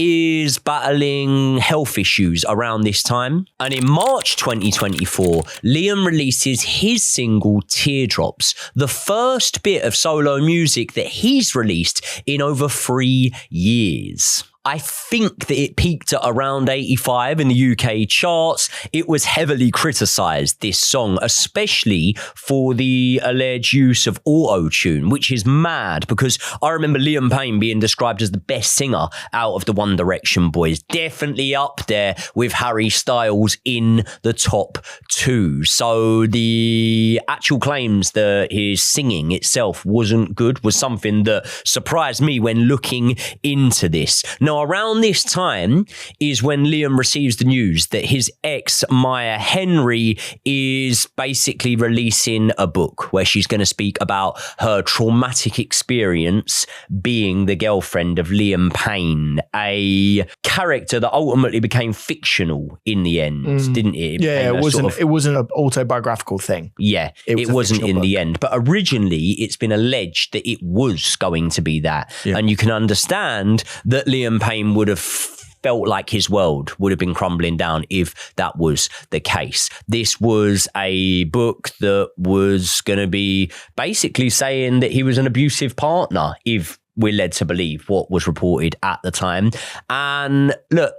is battling health issues around this time. And in March 2024, Liam releases his single Teardrops, the first bit of solo music that he's released in over 3 years. I think that it peaked at around 85 in the UK charts. It was heavily criticised, this song, especially for the alleged use of auto-tune, which is mad because I remember Liam Payne being described as the best singer out of the One Direction boys. Definitely up there with Harry Styles in the top 2. So the actual claims that his singing itself wasn't good was something that surprised me when looking into this. Now, around this time is when Liam receives the news that his ex, Maya Henry, is basically releasing a book where she's going to speak about her traumatic experience being the girlfriend of Liam Payne, a character that ultimately became fictional in the end, didn't it? It wasn't an autobiographical thing. Yeah, it wasn't in the end. But originally, it's been alleged that it was going to be that. Yeah. And you can understand that Liam Payne would have felt like his world would have been crumbling down if that was the case. This was a book that was going to be basically saying that he was an abusive partner, if we're led to believe what was reported at the time. And look,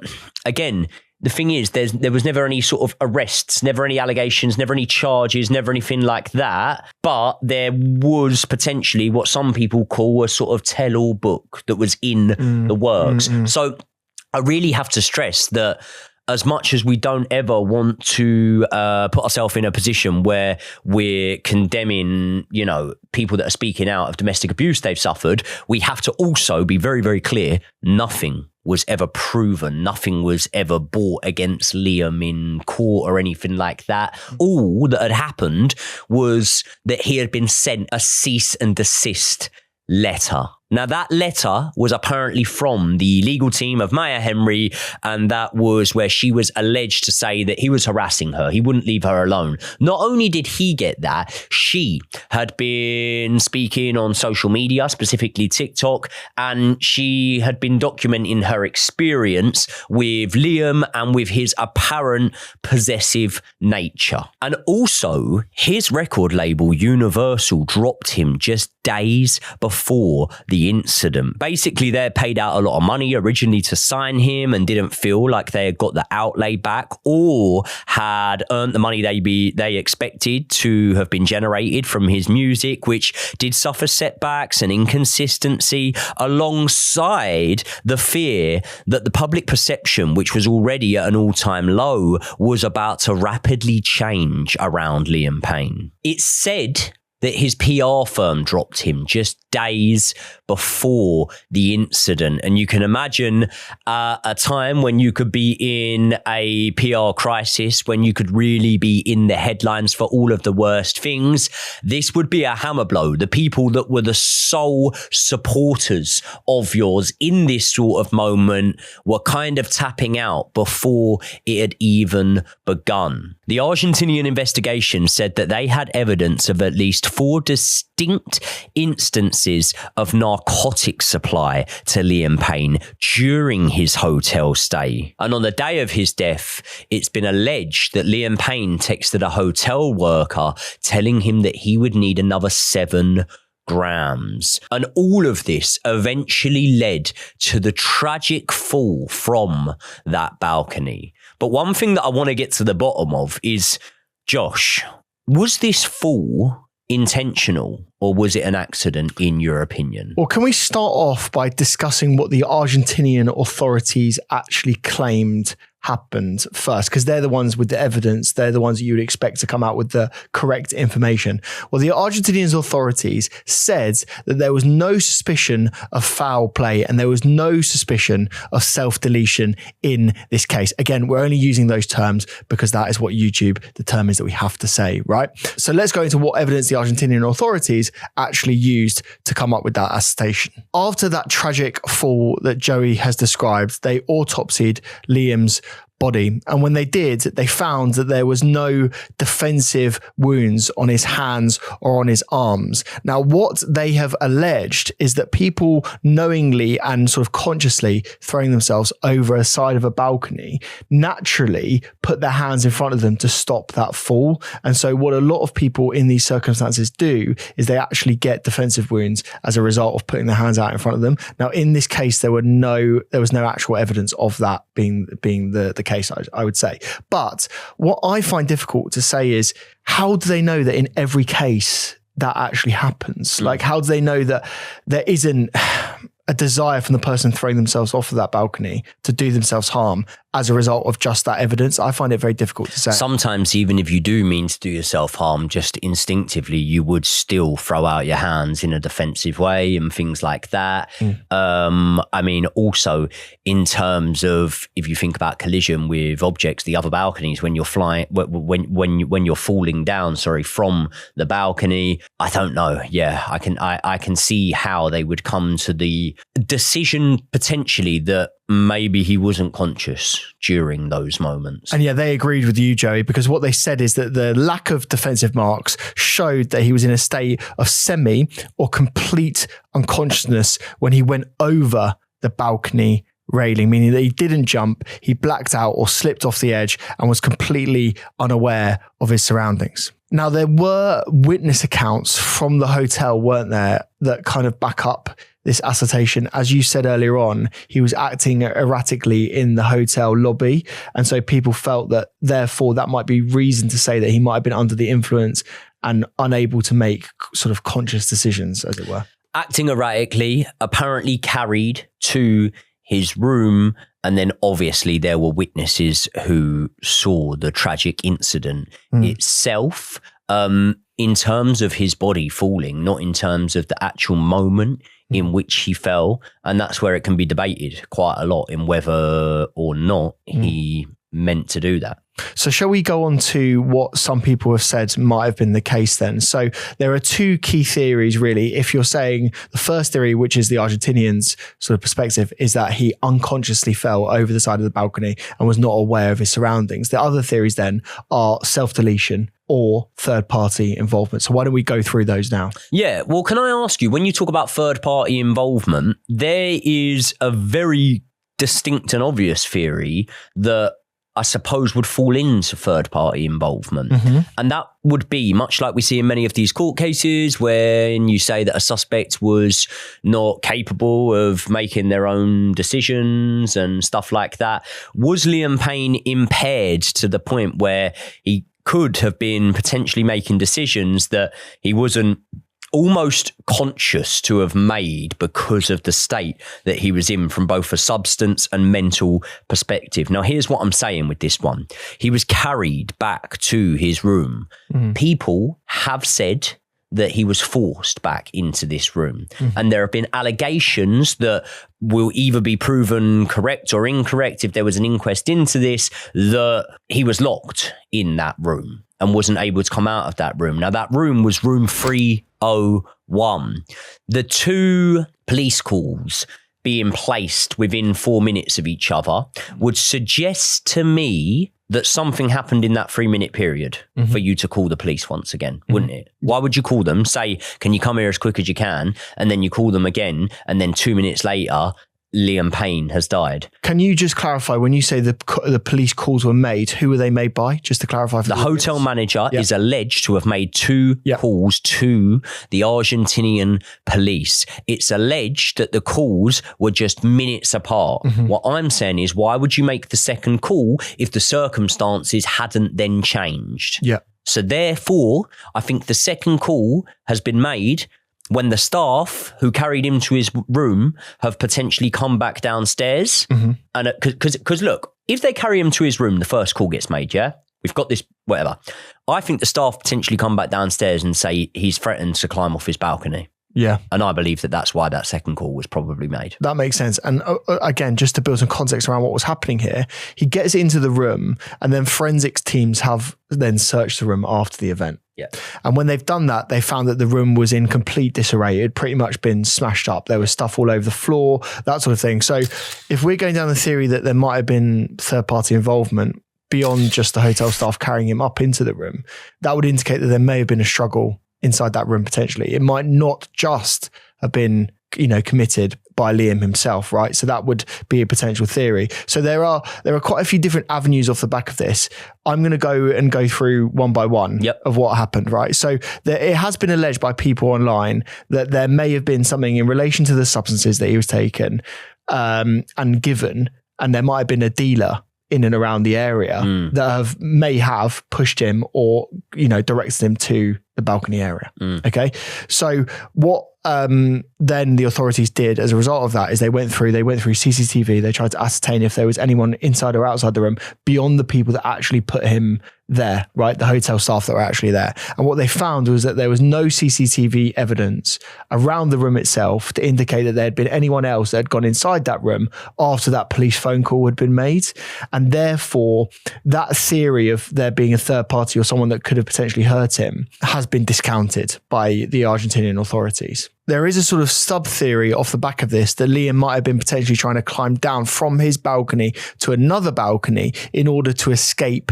again, the thing is, there was never any sort of arrests, never any allegations, never any charges, never anything like that. But there was potentially what some people call a sort of tell-all book that was in the works. So I really have to stress that as much as we don't ever want to put ourselves in a position where we're condemning, you know, people that are speaking out of domestic abuse they've suffered, we have to also be very, very clear. Nothing was ever proven. Nothing was ever brought against Liam in court or anything like that. All that had happened was that he had been sent a cease and desist letter. Now, that letter was apparently from the legal team of Maya Henry, and that was where she was alleged to say that he was harassing her. He wouldn't leave her alone. Not only did he get that, she had been speaking on social media, specifically TikTok, and she had been documenting her experience with Liam and with his apparent possessive nature. And also, his record label, Universal, dropped him just days before the incident. Basically, they paid out a lot of money originally to sign him and didn't feel like they had got the outlay back or had earned the money they expected to have been generated from his music, which did suffer setbacks and inconsistency, alongside the fear that the public perception, which was already at an all-time low, was about to rapidly change around Liam Payne. It's said that his PR firm dropped him just days before the incident. And you can imagine a time when you could be in a PR crisis, when you could really be in the headlines for all of the worst things. This would be a hammer blow. The people that were the sole supporters of yours in this sort of moment were kind of tapping out before it had even begun. The Argentinian investigation said that they had evidence of at least 4 distinct instances of narcotic supply to Liam Payne during his hotel stay. And on the day of his death, it's been alleged that Liam Payne texted a hotel worker telling him that he would need another 7 grams. And all of this eventually led to the tragic fall from that balcony. But one thing that I want to get to the bottom of is, Josh, was this fall intentional or was it an accident in your opinion? Well, can we start off by discussing what the Argentinian authorities actually claimed happened first? Because they're the ones with the evidence. They're the ones that you would expect to come out with the correct information. Well, the Argentinian authorities said that there was no suspicion of foul play and there was no suspicion of self-deletion in this case. Again, we're only using those terms because that is what YouTube determines that we have to say, right? So let's go into what evidence the Argentinian authorities actually used to come up with that assertion. After that tragic fall that Joey has described, they autopsied Liam's body. And when they did, they found that there was no defensive wounds on his hands or on his arms. Now, what they have alleged is that people knowingly and sort of consciously throwing themselves over a side of a balcony naturally put their hands in front of them to stop that fall. And so what a lot of people in these circumstances do is they actually get defensive wounds as a result of putting their hands out in front of them. Now, in this case, there was no actual evidence of that being the case, I would say. But what I find difficult to say is, how do they know that in every case that actually happens? Like, how do they know that there isn't a desire from the person throwing themselves off of that balcony to do themselves harm as a result of just that evidence? I find it very difficult to say. Sometimes, even if you do mean to do yourself harm, just instinctively, you would still throw out your hands in a defensive way and things like that. I mean, also in terms of, if you think about collision with objects, the other balconies, when you're flying, when you're falling down, from the balcony, I don't know. Yeah, I can see how they would come to the decision potentially that maybe he wasn't conscious during those moments. And yeah, they agreed with you, Joey, because what they said is that the lack of defensive marks showed that he was in a state of semi or complete unconsciousness when he went over the balcony railing, meaning that he didn't jump, he blacked out or slipped off the edge and was completely unaware of his surroundings. Now, there were witness accounts from the hotel, weren't there, that kind of back up this assertion. As you said earlier on, he was acting erratically in the hotel lobby. And so people felt that therefore that might be reason to say that he might have been under the influence and unable to make sort of conscious decisions, as it were. Acting erratically, apparently carried to his room. And then obviously there were witnesses who saw the tragic incident itself, in terms of his body falling, not in terms of the actual moment in which he fell. And that's where it can be debated quite a lot in whether or not he meant to do that. So shall we go on to what some people have said might have been the case then? So there are two key theories, really. If you're saying the first theory, which is the Argentinians' sort of perspective, is that he unconsciously fell over the side of the balcony and was not aware of his surroundings. The other theories then are self-deletion or third-party involvement. So why don't we go through those now? Yeah, well, can I ask you, when you talk about third-party involvement, there is a very distinct and obvious theory that I suppose would fall into third-party involvement. And that would be much like we see in many of these court cases when you say that a suspect was not capable of making their own decisions and stuff like that. Was Liam Payne impaired to the point where he could have been potentially making decisions that he wasn't almost conscious to have made because of the state that he was in from both a substance and mental perspective? Now, here's what I'm saying with this one. He was carried back to his room. People have said that he was forced back into this room. And there have been allegations that will either be proven correct or incorrect if there was an inquest into this, that he was locked in that room and wasn't able to come out of that room. Now, that room was room 301. The two police calls being placed within 4 minutes of each other would suggest to me that something happened in that 3-minute period for you to call the police once again, wouldn't it? Why would you call them, say, can you come here as quick as you can? And then you call them again. And then 2 minutes later, Liam Payne has died. Can you just clarify, when you say the police calls were made, who were they made by? Just to clarify. For the hotel manager is alleged to have made two calls to the Argentinian police. It's alleged that the calls were just minutes apart. What I'm saying is, why would you make the second call if the circumstances hadn't then changed? So therefore, I think the second call has been made when the staff who carried him to his room have potentially come back downstairs. And because look, if they carry him to his room, the first call gets made, we've got this, whatever. I think the staff potentially come back downstairs and say he's threatened to climb off his balcony. And I believe that that's why that second call was probably made. That makes sense. And again, just to build some context around what was happening here, he gets into the room and then forensics teams have then searched the room after the event. And when they've done that, they found that the room was in complete disarray. It had pretty much been smashed up. There was stuff all over the floor, that sort of thing. So if we're going down the theory that there might have been third-party involvement beyond just the hotel staff carrying him up into the room, that would indicate that there may have been a struggle inside that room potentially. It might not just have been, committed by Liam himself, right? So that would be a potential theory. So there are quite a few different avenues off the back of this. I'm going to go through one by one of what happened, right? So it has been alleged by people online that there may have been something in relation to the substances that he was taken and given, and there might have been a dealer in and around the area that may have pushed him or, directed him to the balcony area. Okay. So what then the authorities did as a result of that is they went through CCTV. They tried to ascertain if there was anyone inside or outside the room beyond the people that actually put him there, right? The hotel staff that were actually there. And what they found was that there was no CCTV evidence around the room itself to indicate that there had been anyone else that had gone inside that room after that police phone call had been made. And therefore, that theory of there being a third party or someone that could have potentially hurt him has been discounted by the Argentinian authorities. There is a sort of sub-theory off the back of this that Liam might have been potentially trying to climb down from his balcony to another balcony in order to escape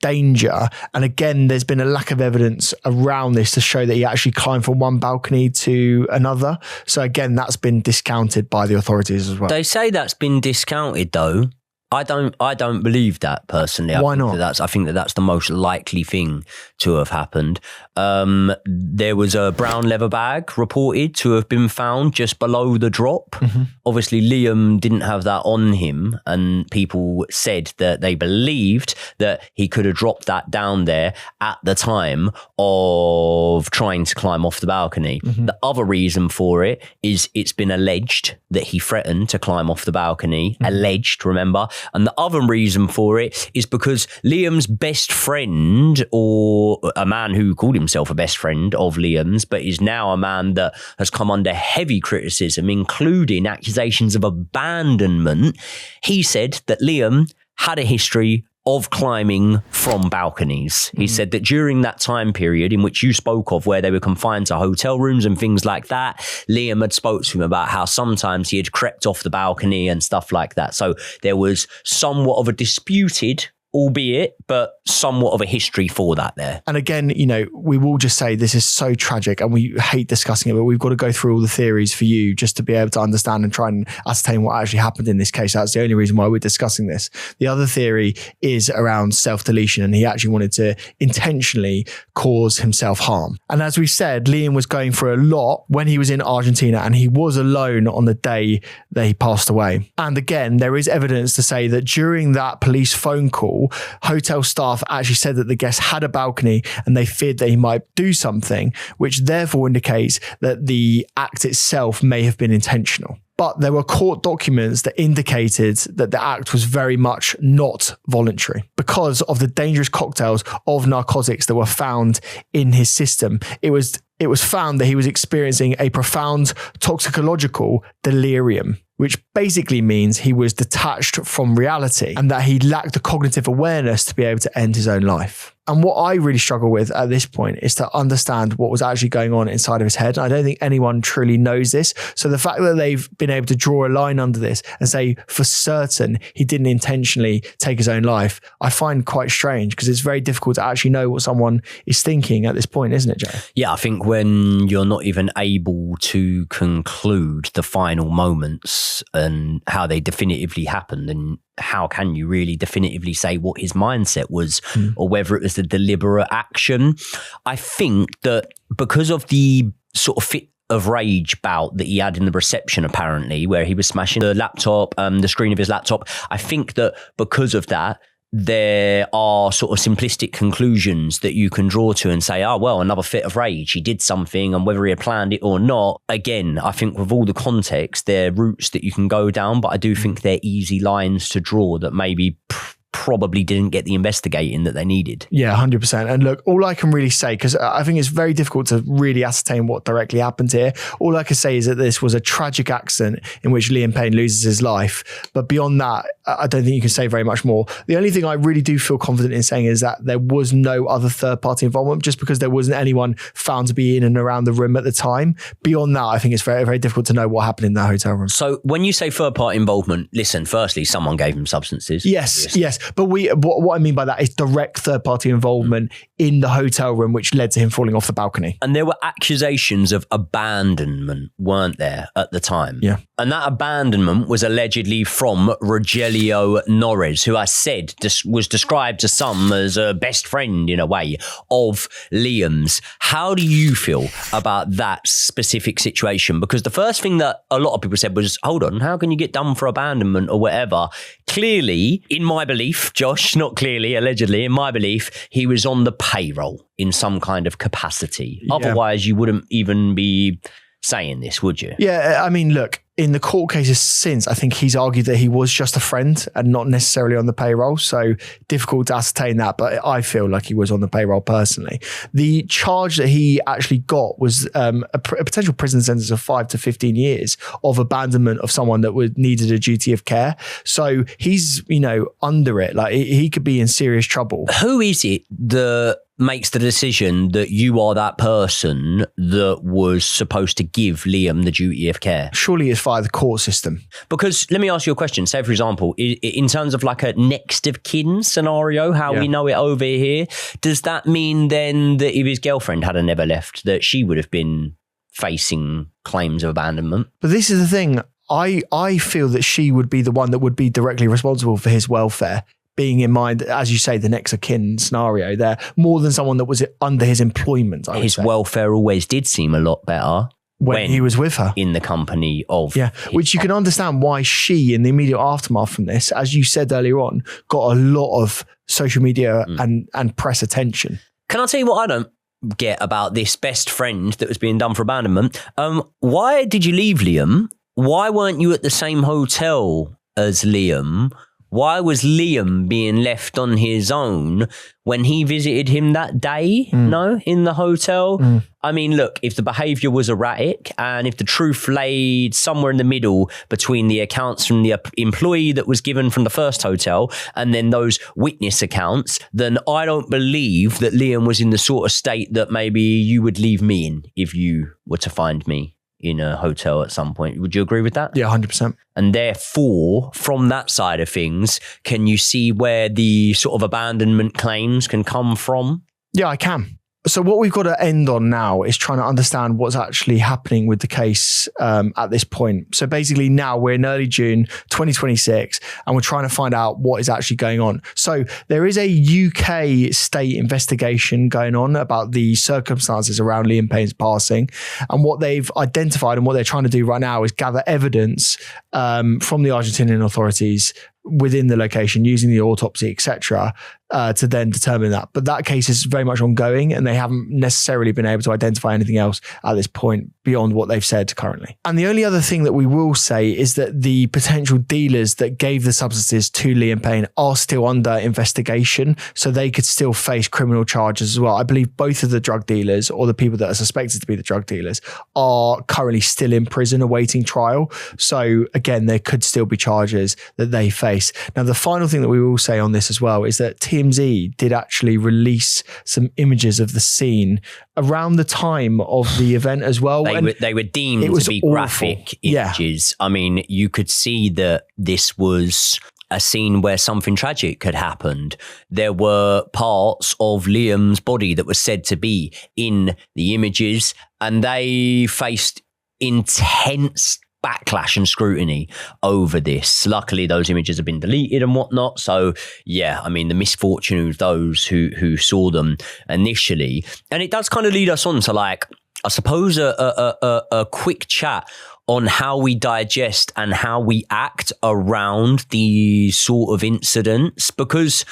danger. And again, there's been a lack of evidence around this to show that he actually climbed from one balcony to another. So again, that's been discounted by the authorities as well. They say that's been discounted though. I don't believe that personally. Why not? I think that's the most likely thing to have happened. There was a brown leather bag reported to have been found just below the drop. Mm-hmm. Obviously, Liam didn't have that on him, and people said that they believed that he could have dropped that down there at the time of trying to climb off the balcony. Mm-hmm. The other reason for it is it's been alleged that he threatened to climb off the balcony. Mm-hmm. Alleged, remember? And the other reason for it is because Liam's best friend, or a man who called himself a best friend of Liam's, but is now a man that has come under heavy criticism, including accusations of abandonment. He said that Liam had a history of climbing from balconies. He said that during that time period in which you spoke of, where they were confined to hotel rooms and things like that, Liam had spoke to him about how sometimes he had crept off the balcony and stuff like that. So there was somewhat of a disputed, albeit, but somewhat of a history for that there. And again, you know, we will just say this is so tragic and we hate discussing it, but we've got to go through all the theories for you just to be able to understand and try and ascertain what actually happened in this case. That's the only reason why we're discussing this. The other theory is around self-deletion, and he actually wanted to intentionally cause himself harm. And as we said, Liam was going through a lot when he was in Argentina, and he was alone on the day that he passed away. And again, there is evidence to say that during that police phone call, hotel staff actually said that the guest had a balcony and they feared that he might do something, which therefore indicates that the act itself may have been intentional. But there were court documents that indicated that the act was very much not voluntary because of the dangerous cocktails of narcotics that were found in his system. It was found that he was experiencing a profound toxicological delirium, which basically means he was detached from reality and that he lacked the cognitive awareness to be able to end his own life. And what I really struggle with at this point is to understand what was actually going on inside of his head. I don't think anyone truly knows this. So the fact that they've been able to draw a line under this and say for certain he didn't intentionally take his own life, I find quite strange because it's very difficult to actually know what someone is thinking at this point, isn't it, Joe? Yeah, I think when you're not even able to conclude the final moments and how they definitively happened, and how can you really definitively say what his mindset was or whether it was a deliberate action? I think that because of the sort of fit of rage bout that he had in the reception, apparently, where he was smashing the laptop, the screen of his laptop, I think that because of that, there are sort of simplistic conclusions that you can draw to and say, oh, well, another fit of rage. He did something, and whether he had planned it or not, again, I think with all the context, there are routes that you can go down, but I do think they're easy lines to draw that maybe probably didn't get the investigating that they needed. Yeah, 100%. And look, all I can really say, because I think it's very difficult to really ascertain what directly happened here. All I can say is that this was a tragic accident in which Liam Payne loses his life. But beyond that, I don't think you can say very much more. The only thing I really do feel confident in saying is that there was no other third-party involvement, just because there wasn't anyone found to be in and around the room at the time. Beyond that, I think it's very, very difficult to know what happened in that hotel room. So when you say third-party involvement, listen, firstly, someone gave him substances. Yes. But what I mean by that is direct third-party involvement in the hotel room, which led to him falling off the balcony. And there were accusations of abandonment, weren't there, at the time? Yeah. And that abandonment was allegedly from Rogelio Norris, who I said was described to some as a best friend, in a way, of Liam's. How do you feel about that specific situation? Because the first thing that a lot of people said was, hold on, how can you get done for abandonment or whatever? Clearly, in my belief, Josh, not clearly, allegedly, in my belief, he was on the payroll in some kind of capacity. Yeah. Otherwise, you wouldn't even be saying this, would you? Yeah, I mean, look, in the court cases since, I think he's argued that he was just a friend and not necessarily on the payroll. So difficult to ascertain that, but I feel like he was on the payroll personally. The charge that he actually got was a potential prison sentence of 5 to 15 years of abandonment of someone that needed a duty of care. So he's, under it. Like he could be in serious trouble. Who is it that makes the decision that you are that person that was supposed to give Liam the duty of care? Surely it's via the court system. Because let me ask you a question. Say, for example, in terms of like a next of kin scenario, how we know it over here, does that mean then that if his girlfriend had never left, that she would have been facing claims of abandonment? But this is the thing. I feel that she would be the one that would be directly responsible for his welfare, being in mind, as you say, the next of kin scenario there, more than someone that was under his employment. His welfare always did seem a lot better when he was with her. In the company of... Yeah, which you can understand why she, in the immediate aftermath from this, as you said earlier on, got a lot of social media and press attention. Can I tell you what I don't get about this best friend that was being done for abandonment? Why did you leave Liam? Why weren't you at the same hotel as Liam? Why was Liam being left on his own when he visited him that day, in the hotel? I mean, look, if the behaviour was erratic and if the truth laid somewhere in the middle between the accounts from the employee that was given from the first hotel and then those witness accounts, then I don't believe that Liam was in the sort of state that maybe you would leave me in if you were to find me in a hotel at some point. Would you agree with that? Yeah, 100%. And therefore, from that side of things, can you see where the sort of abandonment claims can come from? Yeah, I can. So what we've got to end on now is trying to understand what's actually happening with the case at this point. So basically now we're in early June 2026 and we're trying to find out what is actually going on. So there is a UK state investigation going on about the circumstances around Liam Payne's passing. And what they've identified and what they're trying to do right now is gather evidence from the Argentinian authorities within the location using the autopsy, etc., to then determine that. But that case is very much ongoing and they haven't necessarily been able to identify anything else at this point beyond what they've said currently. And the only other thing that we will say is that the potential dealers that gave the substances to Liam Payne are still under investigation, so they could still face criminal charges as well. I believe both of the drug dealers, or the people that are suspected to be the drug dealers, are currently still in prison awaiting trial. So again, there could still be charges that they face. Now, the final thing that we will say on this as well is that TMZ did actually release some images of the scene around the time of the event as well. They were deemed to be graphic images. Yeah. I mean, you could see that this was a scene where something tragic had happened. There were parts of Liam's body that were said to be in the images, and they faced intense backlash and scrutiny over this. Luckily, those images have been deleted and whatnot. So, yeah, I mean, the misfortune of those who saw them initially. And it does kind of lead us on to, like, I suppose, a quick chat on how we digest and how we act around these sort of incidents, because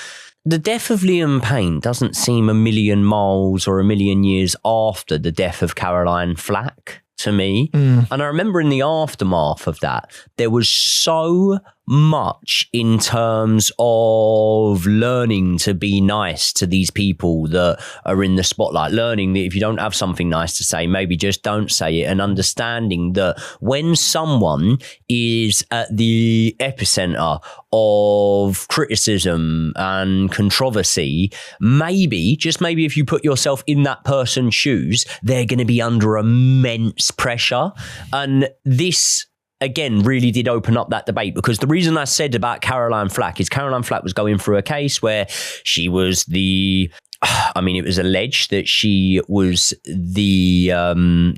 the death of Liam Payne doesn't seem a million miles or a million years after the death of Caroline Flack to me. And I remember in the aftermath of that, there was so much in terms of learning to be nice to these people that are in the spotlight, learning that if you don't have something nice to say, maybe just don't say it, and understanding that when someone is at the epicenter of criticism and controversy, maybe, just maybe if you put yourself in that person's shoes, they're going to be under immense pressure. And this, again, really did open up that debate, because the reason I said about Caroline Flack is Caroline Flack was going through a case where she was it was alleged that she was the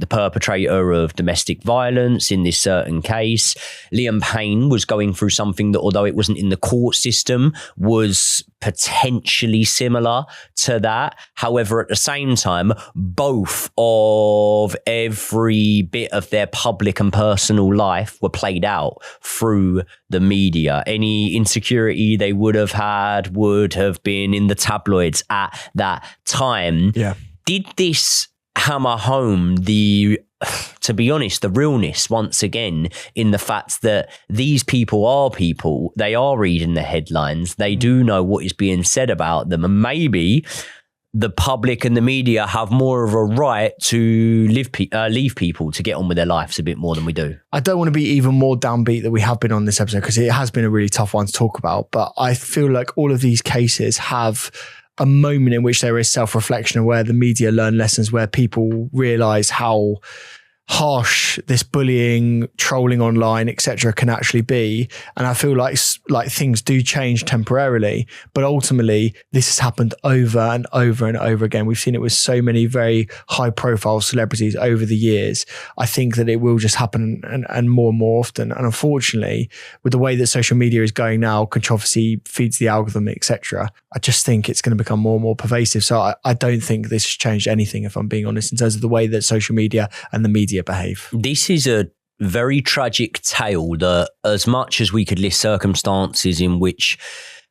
perpetrator of domestic violence in this certain case. Liam Payne was going through something that, although it wasn't in the court system, was potentially similar to that. However, at the same time, both of every bit of their public and personal life were played out through the media. Any insecurity they would have had would have been in the tabloids at that time. Yeah. Did this hammer home to be honest, the realness once again in the fact that these people are people, they are reading the headlines, they do know what is being said about them, and maybe the public and the media have more of a right to leave people to get on with their lives a bit more than we do. I don't want to be even more downbeat than we have been on this episode, because it has been a really tough one to talk about, but I feel like all of these cases have a moment in which there is self-reflection and where the media learn lessons, where people realize how harsh this bullying, trolling online, etc. can actually be. And I feel like things do change temporarily, but ultimately this has happened over and over and over again. We've seen it with so many very high profile celebrities over the years. I think that it will just happen and more often. And unfortunately, with the way that social media is going now, controversy feeds the algorithm, etc. I just think it's going to become more and more pervasive. So I don't think this has changed anything, if I'm being honest, in terms of the way that social media and the media behave. This is a very tragic tale that, as much as we could list circumstances in which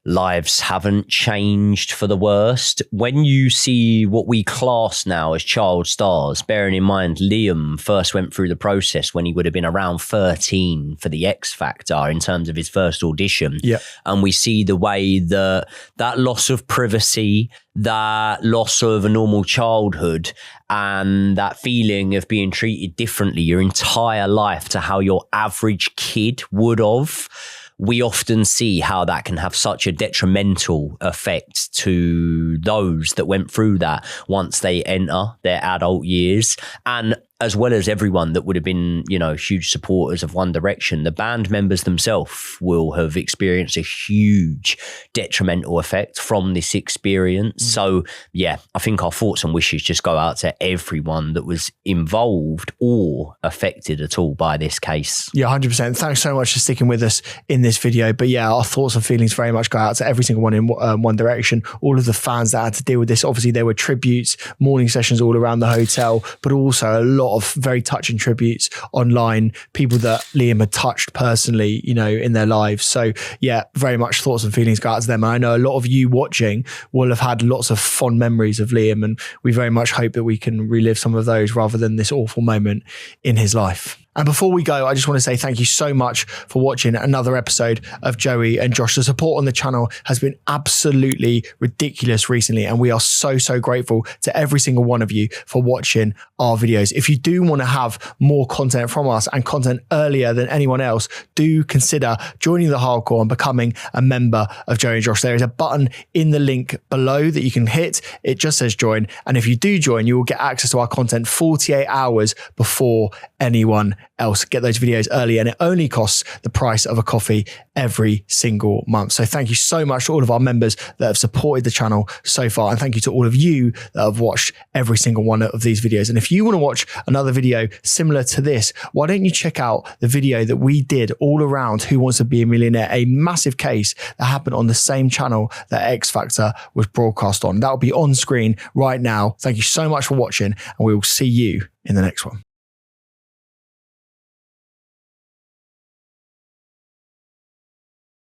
lives haven't changed for the worst, when you see what we class now as child stars, bearing in mind Liam first went through the process when he would have been around 13 for the X Factor in terms of his first audition. Yeah. And we see the way that loss of privacy, that loss of a normal childhood, and that feeling of being treated differently your entire life to how your average kid would have. We often see how that can have such a detrimental effect to those that went through that once they enter their adult years. And as well as everyone that would have been, you know, huge supporters of One Direction, the band members themselves will have experienced a huge detrimental effect from this experience. So, yeah, I think our thoughts and wishes just go out to everyone that was involved or affected at all by this case. Yeah, 100%. Thanks so much for sticking with us in this video. But yeah, our thoughts and feelings very much go out to every single one in One Direction, all of the fans that had to deal with this. Obviously, there were tributes, morning sessions all around the hotel, but also a lot of very touching tributes online, people that Liam had touched personally, you know, in their lives. So yeah, very much thoughts and feelings go out to them. And I know a lot of you watching will have had lots of fond memories of Liam, and we very much hope that we can relive some of those rather than this awful moment in his life. And before we go, I just want to say thank you so much for watching another episode of Joey and Josh. The support on the channel has been absolutely ridiculous recently, and we are so grateful to every single one of you for watching our videos. If you do want to have more content from us and content earlier than anyone else, do consider joining the hardcore and becoming a member of Joey and Josh. There is a button in the link below that you can hit. It just says join. And if you do join, you will get access to our content 48 hours before anyone else. Get those videos early, and it only costs the price of a coffee every single month. So thank you so much to all of our members that have supported the channel so far, and thank you to all of you that have watched every single one of these videos. And if you want to watch another video similar to this, why don't you check out the video that we did all around Who Wants to Be a Millionaire, a massive case that happened on the same channel that X Factor was broadcast on. That will be on screen right now. Thank you so much for watching, and we will see you in the next one.